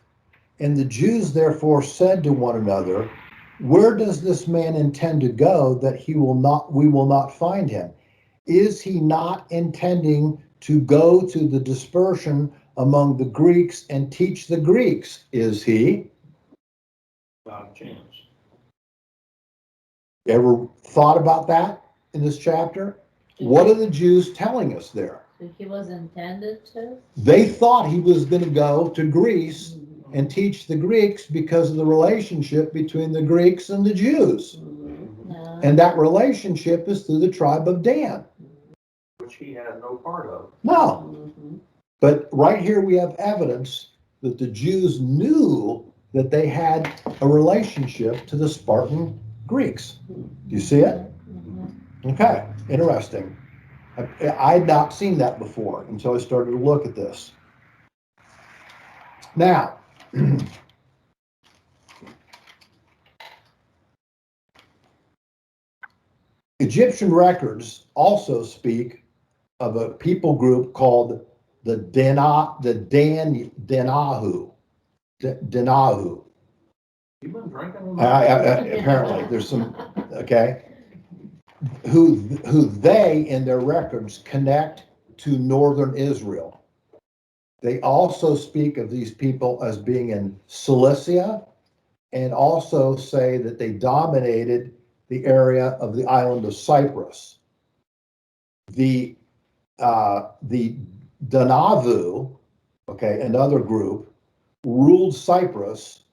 And the Jews therefore said to one another, where does this man intend to go that we will not find him? Is he not intending to go to the dispersion among the Greeks and teach the Greeks? Is he? Not a chance. Ever thought about that in this chapter? What are the Jews telling us there? So he was intended to? They thought he was going to go to Greece and teach the Greeks because of the relationship between the Greeks and the Jews. No. And that relationship is through the tribe of Dan. Which he had no part of. No. Mm-hmm. But right here we have evidence that the Jews knew that they had a relationship to the Spartan Greeks. Do you see it? Okay, interesting. I had not seen that before until I started to look at this. Now, Egyptian records also speak of a people group called the Danahu. You've been drinking? Apparently, there's some, okay, who they in their records connect to northern Israel. They also speak of these people as being in Cilicia, and also say that they dominated the area of the island of Cyprus. The Danavu, okay, another group, ruled Cyprus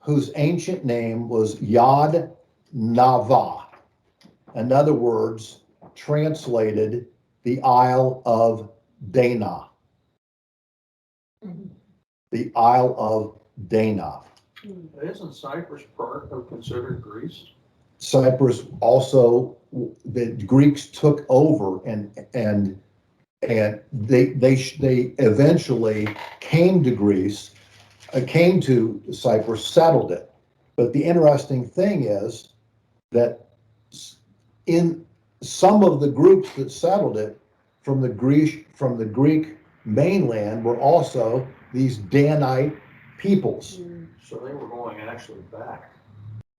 whose ancient name was Yad Nava. In other words, translated the Isle of Dana. The Isle of Dana. Isn't Cyprus part of considered Greece? Cyprus also, the Greeks took over and they eventually came to Greece, came to Cyprus, settled it. But the interesting thing is that in some of the groups that settled it from the Greek mainland were also these Danite peoples. So they were going actually back.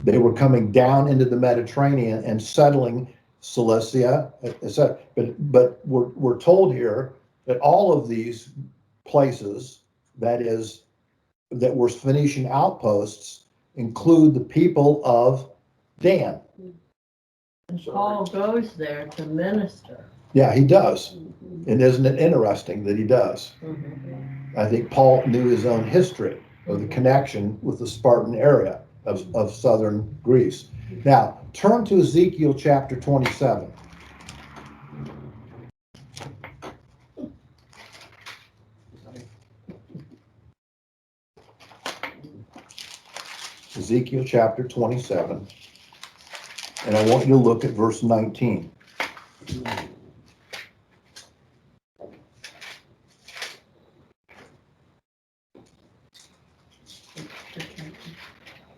They were coming down into the Mediterranean and settling Cilicia, etc. But we're told here that all of these places, that were Phoenician outposts, include the people of Dan. And Paul goes there to minister. Yeah, he does. And isn't it interesting that he does? I think Paul knew his own history of the connection with the Spartan area of southern Greece. Now, turn to Ezekiel chapter 27. Ezekiel chapter 27. And I want you to look at verse 19.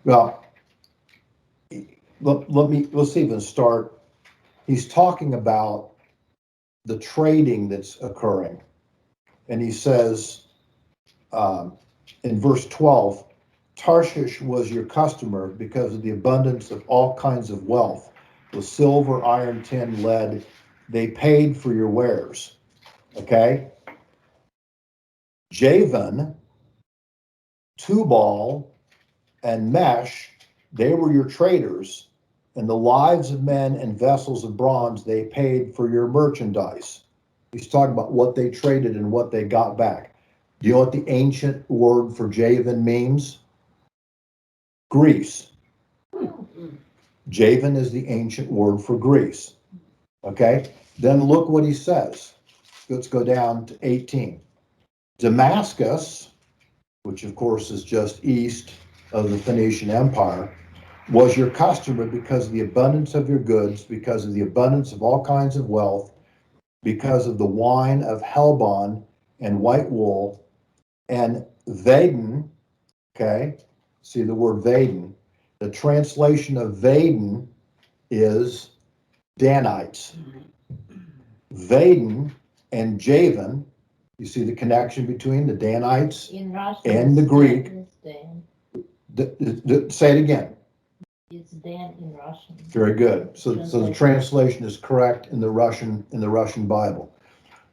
Well, let's even start. He's talking about the trading that's occurring. And he says in verse 12, Tarshish was your customer because of the abundance of all kinds of wealth, with silver, iron, tin, lead. They paid for your wares. Okay? Javan, Tubal, and Mesh, they were your traders, and the lives of men and vessels of bronze they paid for your merchandise. He's talking about what they traded and what they got back. Do you know what the ancient word for Javan means? Greece. Javan is the ancient word for Greece. Okay? Then look what he says. Let's go down to 18. Damascus, which of course is just east of the Phoenician Empire, was your customer because of the abundance of your goods, because of the abundance of all kinds of wealth, because of the wine of Helbon and white wool, and Vaden, okay, see the word Vaden. The translation of Vaden is Danites. Vaden and Javan, you see the connection between the Danites In Russian, and the it's Greek. Dan. Say it again. It's Dan in Russian. Very good. So the translation is correct in the Russian Bible.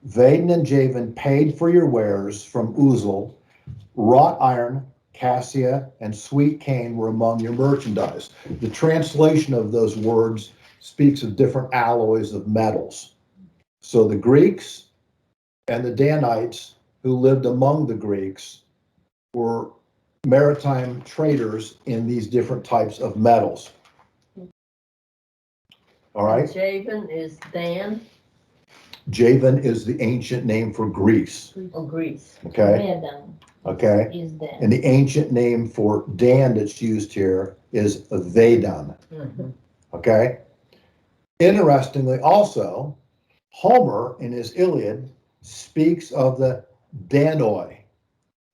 Vaden and Javan paid for your wares from Uzal. Wrought iron, cassia, and sweet cane were among your merchandise. The translation of those words speaks of different alloys of metals. So the Greeks and the Danites who lived among the Greeks were maritime traders in these different types of metals. All right? Javan is Dan Javan is the ancient name for Greece. or Greece. Okay? Medan Okay? is Dan. And the ancient name for Dan that's used here is Vedan. Okay? Interestingly, also, Homer in his Iliad speaks of the Danoi,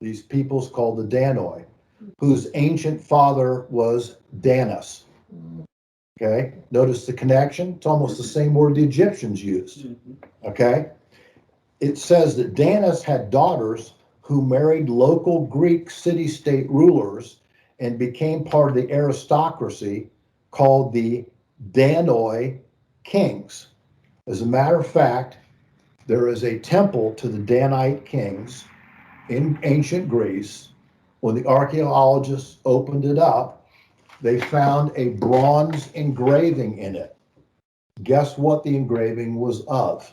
these peoples called the Danoi, whose ancient father was Danus. Okay? Notice the connection? It's almost the same word the Egyptians used. Okay? It says that Danus had daughters who married local Greek city-state rulers and became part of the aristocracy called the Danoi kings. As a matter of fact, there is a temple to the Danite kings in ancient Greece. When the archaeologists opened it up, they found a bronze engraving in it. Guess what the engraving was of?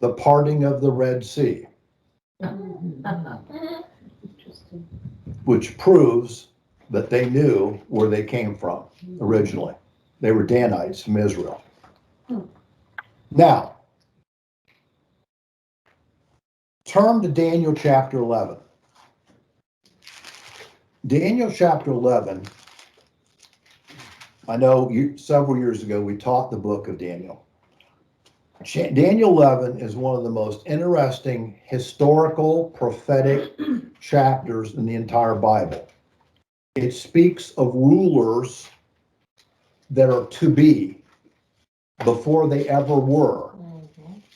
The parting of the Red Sea, Interesting. which proves but they knew where they came from originally. They were Danites from Israel. Now, turn to Daniel chapter 11. Daniel chapter 11, I know several years ago we taught the book of Daniel. Daniel 11 is one of the most interesting historical prophetic chapters in the entire Bible. It speaks of rulers that are to be before they ever were.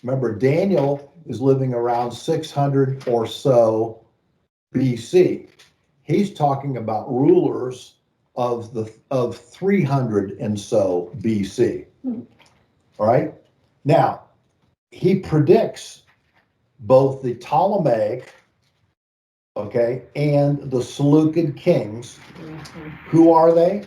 Remember, Daniel is living around 600 or so BC. He's talking about rulers of 300 and so BC. All right. Now, he predicts both the Ptolemaic, okay, and the Seleucid kings. Who are they?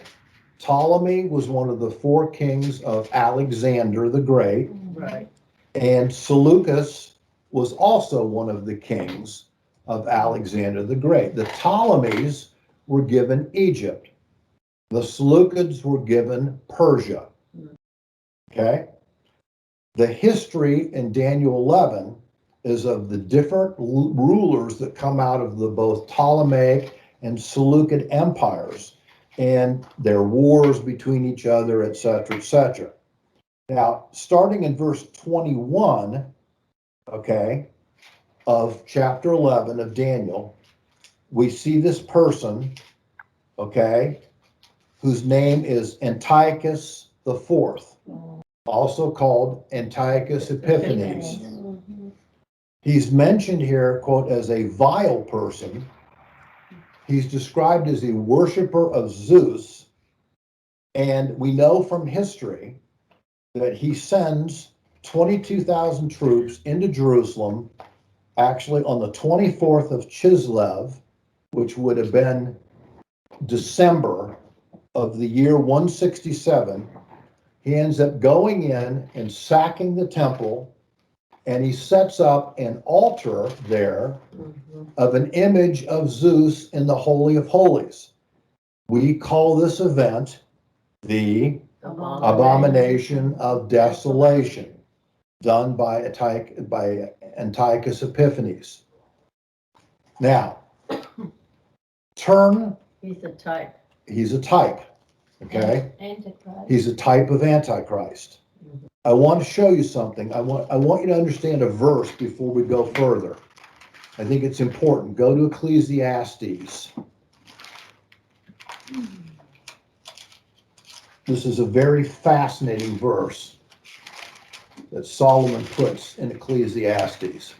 Ptolemy was one of the 4 kings of Alexander the Great. Right. And Seleucus was also one of the kings of Alexander the Great. The Ptolemies were given Egypt. The Seleucids were given Persia. Okay? The history in Daniel 11 is of the different rulers that come out of the both Ptolemaic and Seleucid empires and their wars between each other, etc., etc. Now, starting in verse 21, okay, of chapter 11 of Daniel, we see this person, okay, whose name is Antiochus the Fourth, also called Antiochus Epiphanes. He's mentioned here, quote, as a vile person. He's described as a worshiper of Zeus, and we know from history that he sends 22,000 troops into Jerusalem, actually on the 24th of Chislev, which would have been December of the year 167. He ends up going in and sacking the temple, and he sets up an altar there of an image of Zeus in the Holy of Holies. We call this event the Abomination of Desolation, done by Antiochus Epiphanes. Now, turn. He's a type. He's a type, okay? Antichrist. He's a type of Antichrist. I want to show you something. I want you to understand a verse before we go further. I think it's important. Go to Ecclesiastes. This is a very fascinating verse that Solomon puts in Ecclesiastes.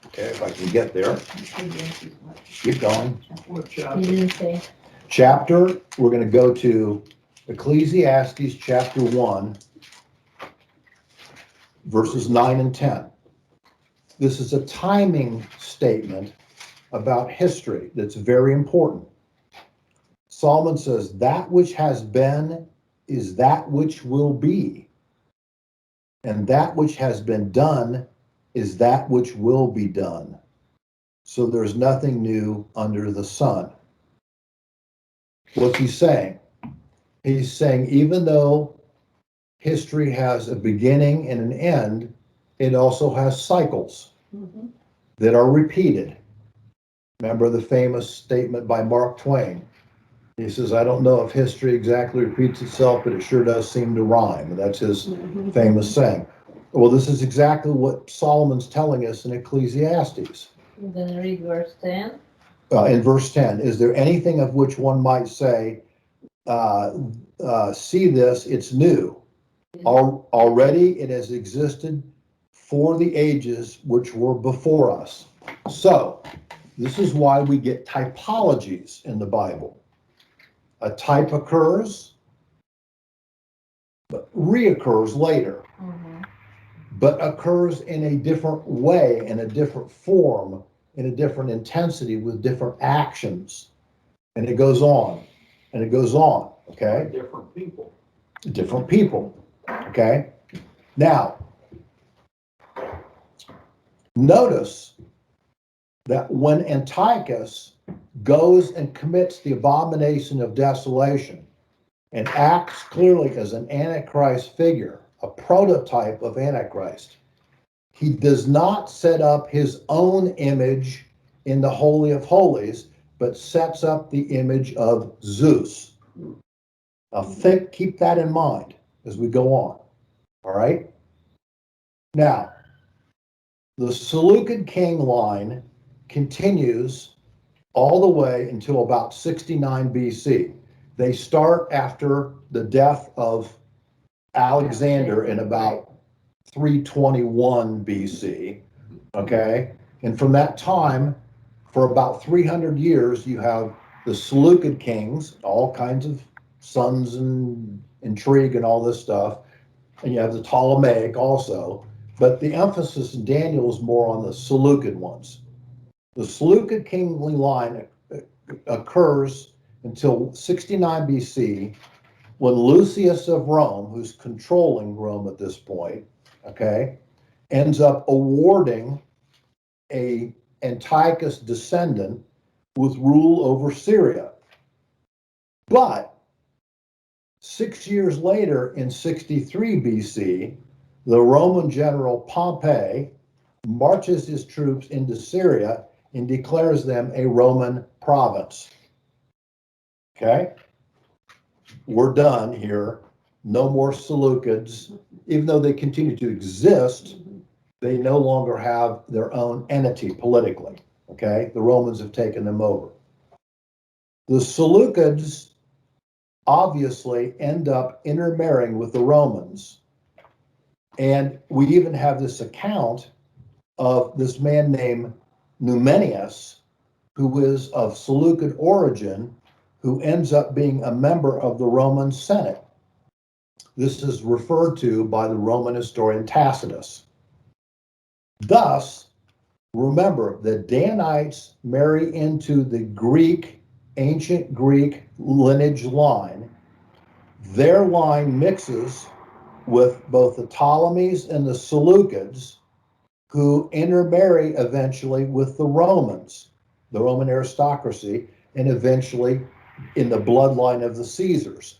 Okay, if I can get there. Keep going. What He chapter? didn't say. Chapter, we're going to go to Ecclesiastes chapter 1, verses 9 and 10. This is a timing statement about history that's very important. Solomon says, that which has been is that which will be, and that which has been done is that which will be done. So there's nothing new under the sun. What's he saying? He's saying even though history has a beginning and an end, it also has cycles that are repeated. Remember the famous statement by Mark Twain. He says, I don't know if history exactly repeats itself, but it sure does seem to rhyme. That's his famous saying. Well, this is exactly what Solomon's telling us in Ecclesiastes. I'm gonna read verse 10. In verse 10, is there anything of which one might say, see this, it's new. Already it has existed for the ages which were before us. So, this is why we get typologies in the Bible. A type occurs, but reoccurs later, but occurs in a different way, in a different form, in a different intensity with different actions. And it goes on, and it goes on, okay? Different people. Different people, okay? Now, notice that when Antiochus goes and commits the abomination of desolation and acts clearly as an Antichrist figure, a prototype of Antichrist, he does not set up his own image in the Holy of Holies, but sets up the image of Zeus. Now keep that in mind as we go on. All right? Now, the Seleucid king line continues all the way until about 69 BC. They start after the death of Alexander in about 321 BC. Okay? And from that time, for about 300 years, you have the Seleucid kings, all kinds of sons and intrigue and all this stuff. And you have the Ptolemaic also. But the emphasis in Daniel is more on the Seleucid ones. The Seleucid kingly line occurs until 69 BC, when Lucius of Rome, who's controlling Rome at this point, okay, ends up awarding a Antiochus descendant with rule over Syria. But 6 years later, in 63 BC, the Roman general Pompey marches his troops into Syria and declares them a Roman province. Okay? We're done here. No more Seleucids. Even though they continue to exist, they no longer have their own entity politically. Okay? The Romans have taken them over. The Seleucids obviously end up intermarrying with the Romans. And we even have this account of this man named Numenius, who is of Seleucid origin, who ends up being a member of the Roman Senate. This is referred to by the Roman historian Tacitus. Thus, remember, the Danites marry into the Greek, ancient Greek lineage line. Their line mixes with both the Ptolemies and the Seleucids, who intermarry eventually with the Romans, the Roman aristocracy, and eventually in the bloodline of the Caesars.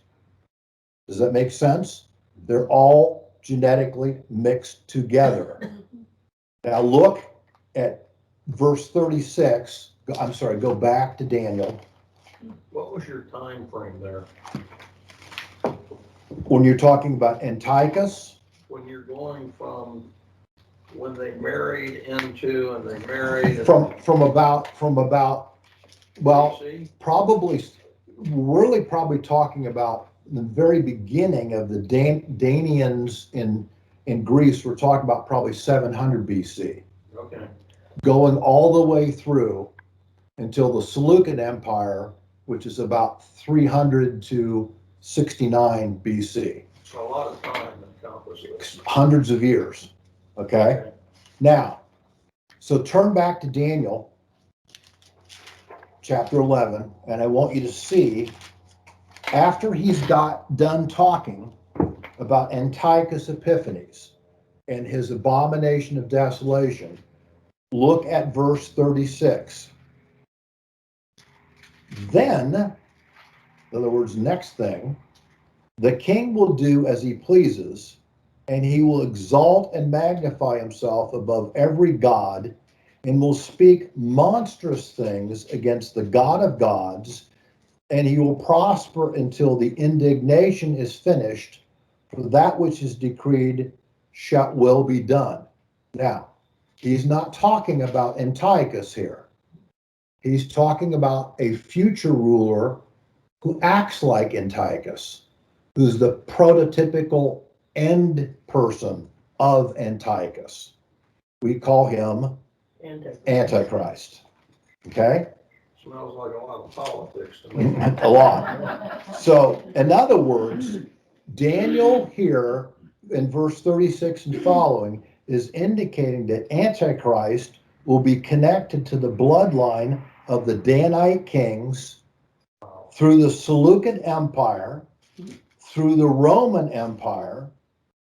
Does that make sense? They're all genetically mixed together. Now look at verse 36. I'm sorry, go back to Daniel. What was your time frame there? When you're talking about Antiochus, When you're going from when they married into and they married from about well, BC? probably probably talking about the very beginning of the Danians in Greece. We're talking about probably 700 BC, Okay. going all the way through until the Seleucid Empire, which is about 300 to 69 BC. So a lot of time accomplished this. Hundreds of years. Okay. Now, so turn back to Daniel chapter 11, and I want you to see, after he's got done talking about Antiochus Epiphanes and his abomination of desolation, look at verse 36. Then, in other words, next thing, the king will do as he pleases, and he will exalt and magnify himself above every god, and will speak monstrous things against the God of gods, and he will prosper until the indignation is finished, for that which is decreed will be done. Now, he's not talking about Antiochus here. He's talking about a future ruler who acts like Antiochus, who's the prototypical end person of Antiochus. We call him Antichrist. Okay? Smells like a lot of politics to me. A lot. So, in other words, Daniel here in verse 36 and following is indicating that Antichrist will be connected to the bloodline of the Danite kings through the Seleucid Empire, through the Roman Empire,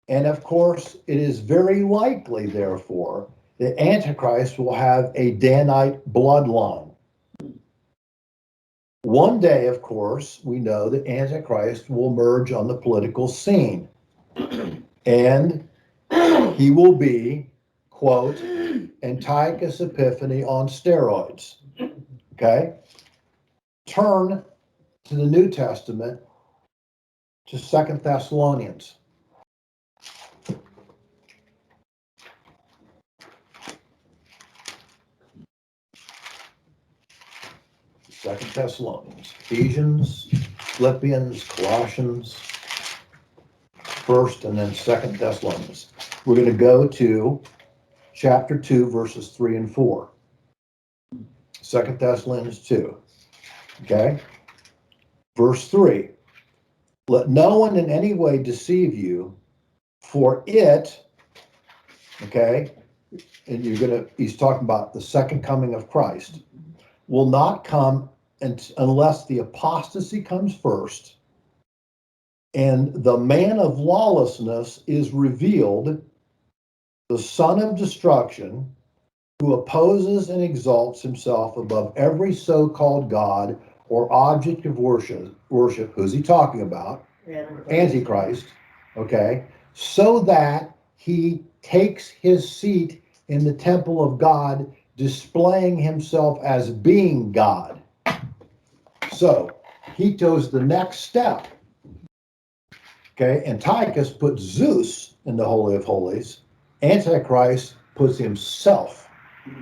and of course, it is very likely, therefore, the Antichrist will have a Danite bloodline. One day, of course, we know that Antichrist will emerge on the political scene. And he will be, quote, Antiochus Epiphanes on steroids. Okay? Turn to the New Testament to 2 Thessalonians. Second Thessalonians, Ephesians, Philippians, Colossians, first and then 2 Thessalonians. We're going to go to chapter 2, verses 3 and 4. 2 Thessalonians 2. Okay? Verse 3. Let no one in any way deceive you, for it, okay, and he's talking about the second coming of Christ, will not come unless the apostasy comes first, and the man of lawlessness is revealed, the son of destruction, who opposes and exalts himself above every so-called God or object of worship. Who's he talking about? Antichrist, okay, so that he takes his seat in the temple of God, displaying himself as being God. So he chose the next step. Okay, Antiochus puts Zeus in the Holy of Holies. Antichrist puts himself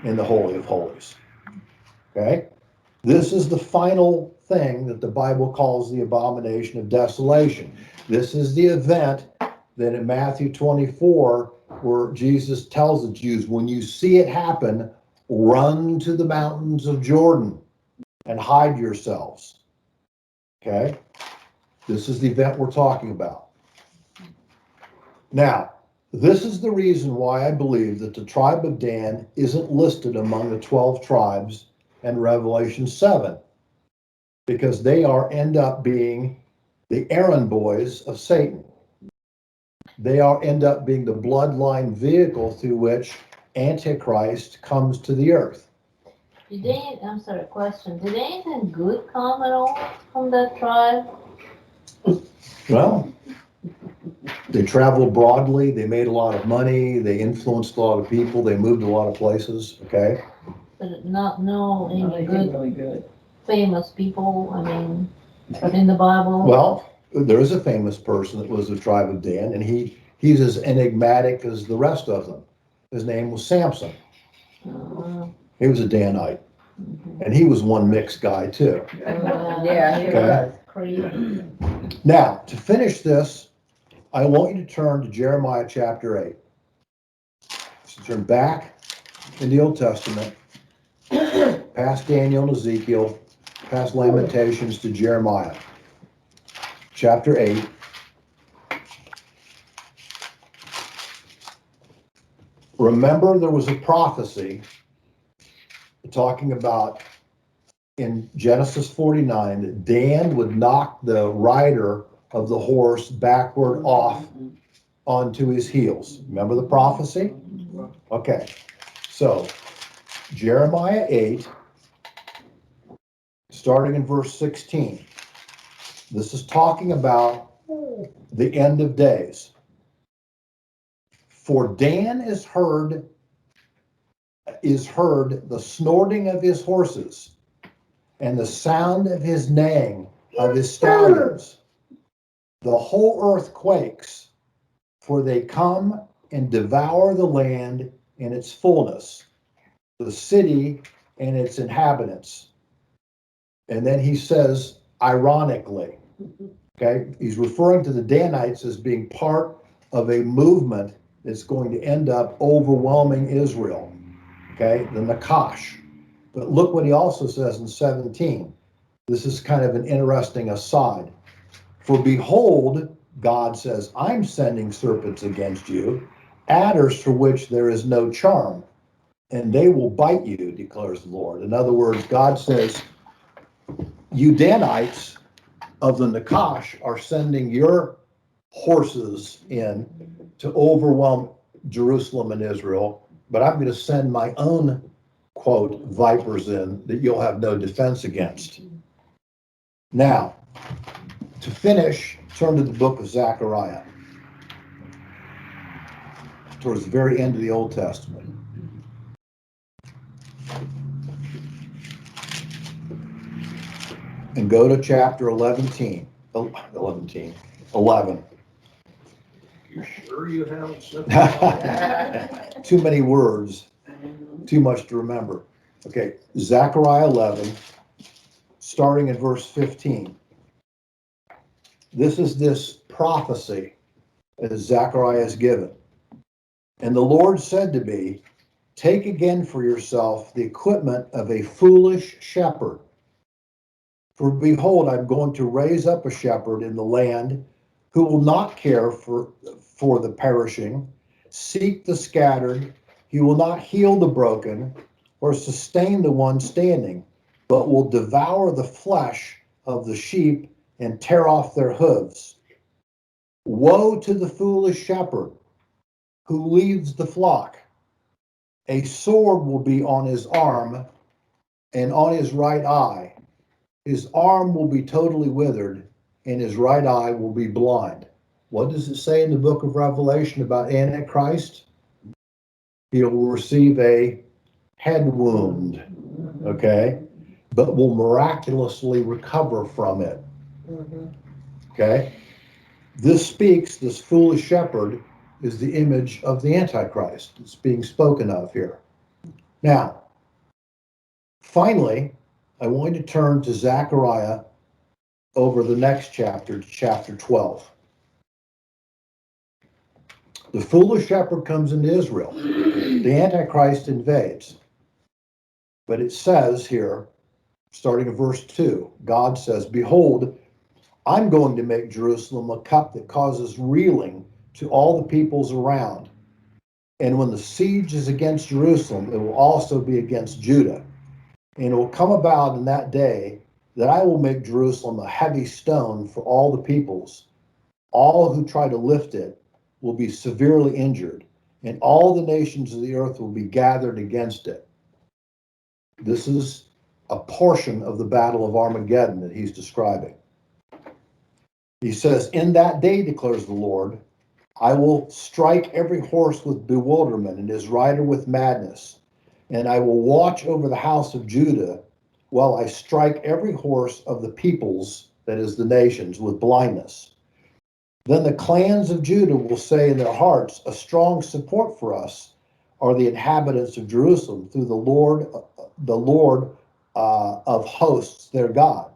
in the Holy of Holies. Okay, this is the final thing that the Bible calls the Abomination of Desolation. This is the event that in Matthew 24, where Jesus tells the Jews, when you see it happen, run to the mountains of Jordan and hide yourselves. Okay? This is the event we're talking about. Now, this is the reason why I believe that the tribe of Dan isn't listed among the 12 tribes in Revelation 7, because they end up being the errand boys of Satan. They end up being the bloodline vehicle through which Antichrist comes to the earth. Question. Did anything good come at all from that tribe? Well, they traveled broadly, they made a lot of money, they influenced a lot of people, they moved a lot of places, okay? But no any They did good really good. famous people, I mean, in the Bible? Well, there is a famous person that was the tribe of Dan, and he's as enigmatic as the rest of them. His name was Samson. He was a Danite, and he was one mixed guy too. Yeah, he Okay. was. Now, to finish this, I want you to turn to Jeremiah chapter 8. So turn back in the Old Testament, past Daniel and Ezekiel, past Lamentations to Jeremiah. Chapter 8. Remember, there was a prophecy talking about in Genesis 49 that Dan would knock the rider of the horse backward off onto his heels. Remember the prophecy? Okay. So, Jeremiah 8, starting in verse 16. This is talking about the end of days. For Dan is heard the snorting of his horses and the sound of his neighing of his stallions. The whole earth quakes, for they come and devour the land in its fullness, the city and its inhabitants. And then he says, ironically, okay, he's referring to the Danites as being part of a movement that's going to end up overwhelming Israel, okay, the Nakash. But look what he also says in 17. This is kind of an interesting aside. For behold, God says, I'm sending serpents against you, adders for which there is no charm, and they will bite you, declares the Lord. In other words, God says, you Danites of the Nakash are sending your horses in to overwhelm Jerusalem and Israel. but I'm going to send my own, quote, vipers in that you'll have no defense against. Now, to finish, turn to the book of Zechariah, towards the very end of the Old Testament. And go to chapter 11. You sure you haven't slipped up? Too many words, too much to remember. Okay, Zechariah 11, starting at verse 15. This is this prophecy that Zechariah is given. And the Lord said to me, take again for yourself the equipment of a foolish shepherd. For behold, I'm going to raise up a shepherd in the land who will not care for the perishing, seek the scattered. He will not heal the broken or sustain the one standing, but will devour the flesh of the sheep and tear off their hooves. Woe to the foolish shepherd who leads the flock. A sword will be on his arm and on his right eye. His arm will be totally withered, and his right eye will be blind. What does it say in the book of Revelation about Antichrist? He will receive a head wound, okay, but will miraculously recover from it, okay? This foolish shepherd is the image of the Antichrist. It's being spoken of here. Now, finally, I want to turn to Zechariah over the next chapter, to chapter 12. The foolish shepherd comes into Israel. The Antichrist invades. But it says here, starting at verse 2, God says, behold, I'm going to make Jerusalem a cup that causes reeling to all the peoples around. And when the siege is against Jerusalem, it will also be against Judah. And it will come about in that day that I will make Jerusalem a heavy stone for all the peoples. All who try to lift it will be severely injured, and all the nations of the earth will be gathered against it. This is a portion of the battle of Armageddon that he's describing. He says, in that day, declares the Lord, I will strike every horse with bewilderment and his rider with madness, and I will watch over the house of Judah while I strike every horse of the peoples, that is the nations, with blindness. Then the clans of Judah will say in their hearts, a strong support for us are the inhabitants of Jerusalem through the Lord of hosts, their God.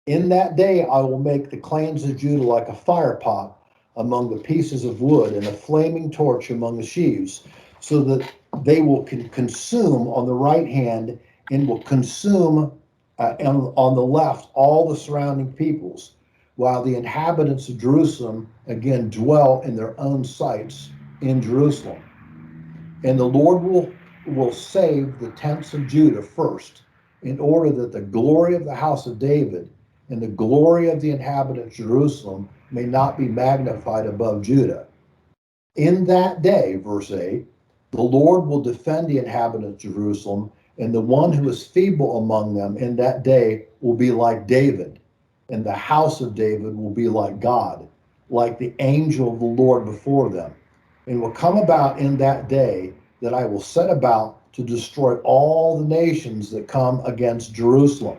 In that day I will make the clans of Judah like a fire pot among the pieces of wood and a flaming torch among the sheaves, so that they will consume on the right hand and will consume on the left all the surrounding peoples, while the inhabitants of Jerusalem again dwell in their own sites in Jerusalem. And the Lord will save the tents of Judah first, in order that the glory of the house of David and the glory of the inhabitants of Jerusalem may not be magnified above Judah. In that day, verse 8, the Lord will defend the inhabitants of Jerusalem, and the one who is feeble among them in that day will be like David, and the house of David will be like God, like the angel of the Lord before them. And it will come about in that day that I will set about to destroy all the nations that come against Jerusalem.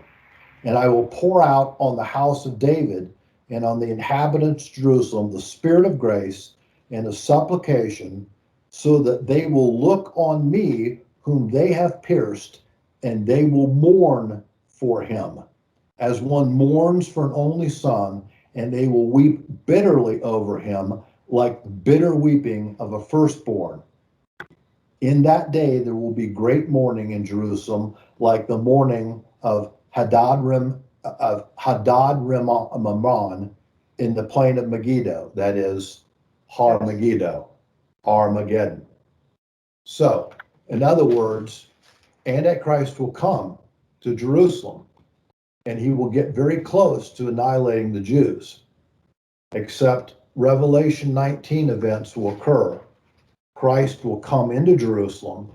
And I will pour out on the house of David and on the inhabitants of Jerusalem the spirit of grace and of supplication, so that they will look on me whom they have pierced, and they will mourn for him, as one mourns for an only son, and they will weep bitterly over him, like the bitter weeping of a firstborn. In that day there will be great mourning in Jerusalem, like the mourning of Hadad-Rim Amon in the plain of Megiddo, that is Har Megiddo, Armageddon. So, in other words, Antichrist will come to Jerusalem, and he will get very close to annihilating the Jews, except Revelation 19 events will occur, Christ will come into Jerusalem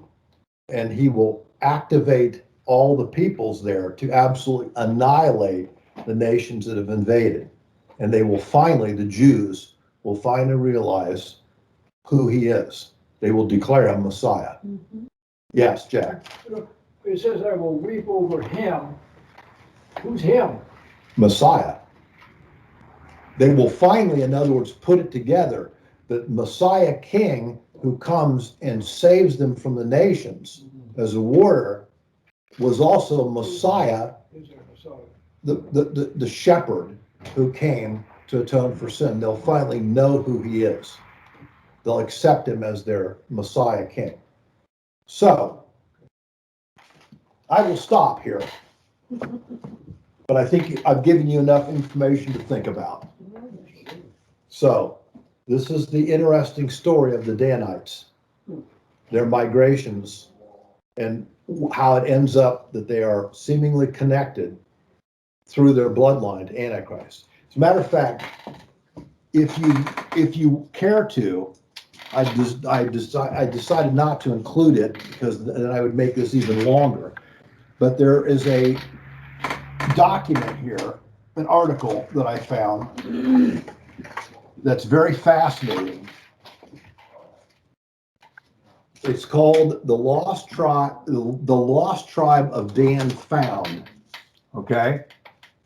and he will activate all the peoples there to absolutely annihilate the nations that have invaded. And they will finally, the Jews will finally realize who he is. They will declare him Messiah. Yes, Jack. It says, I will weep over him. Who's him? Messiah. They will finally, in other words, put it together that Messiah King who comes and saves them from the nations as a warrior was also Messiah, Is there Messiah? the shepherd who came to atone for sin. They'll finally know who he is. They'll accept him as their Messiah King. So, I will stop here. But I think I've given you enough information to think about. So, this is the interesting story of the Danites, their migrations, and how it ends up that they are seemingly connected through their bloodline to Antichrist. As a matter of fact, if you care to, I decided not to include it because then I would make this even longer. But there is a document here, an article that I found that's very fascinating. It's called "The Lost Tribe of Dan Found." Okay,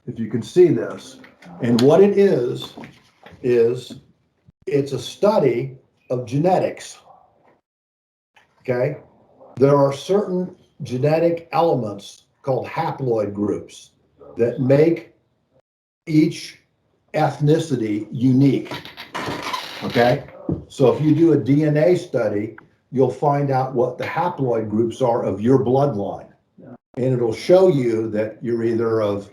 if you can see this, and what it is it's a study of genetics. Okay, there are certain genetic elements called haploid groups that make each ethnicity unique. Okay, so if you do a DNA study, you'll find out what the haploid groups are of your bloodline. And it'll show you that you're either of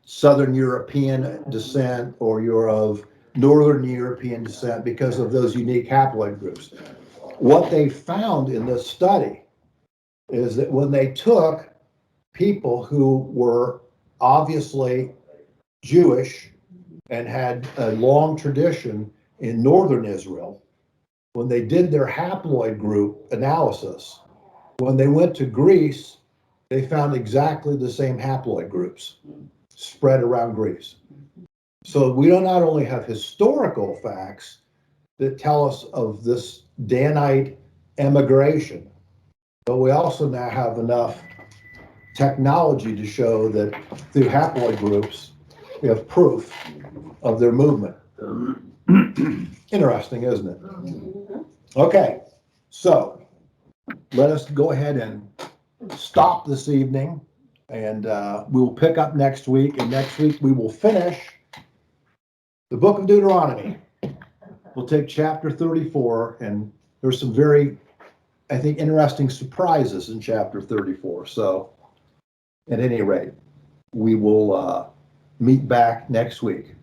Southern European descent or you're of Northern European descent because of those unique haploid groups. What they found in this study is that when they took people who were obviously Jewish and had a long tradition in northern Israel, when they did their haploid group analysis, when they went to Greece, they found exactly the same haploid groups spread around Greece. So we don't not only have historical facts that tell us of this Danite emigration, but we also now have enough technology to show that through haploid groups, we have proof of their movement. Interesting, isn't it? Okay, so let us go ahead and stop this evening, and we will pick up next week, and next week we will finish the book of Deuteronomy. We'll take chapter 34, and there's some very, I think, interesting surprises in chapter 34. So, at any rate, we will meet back next week.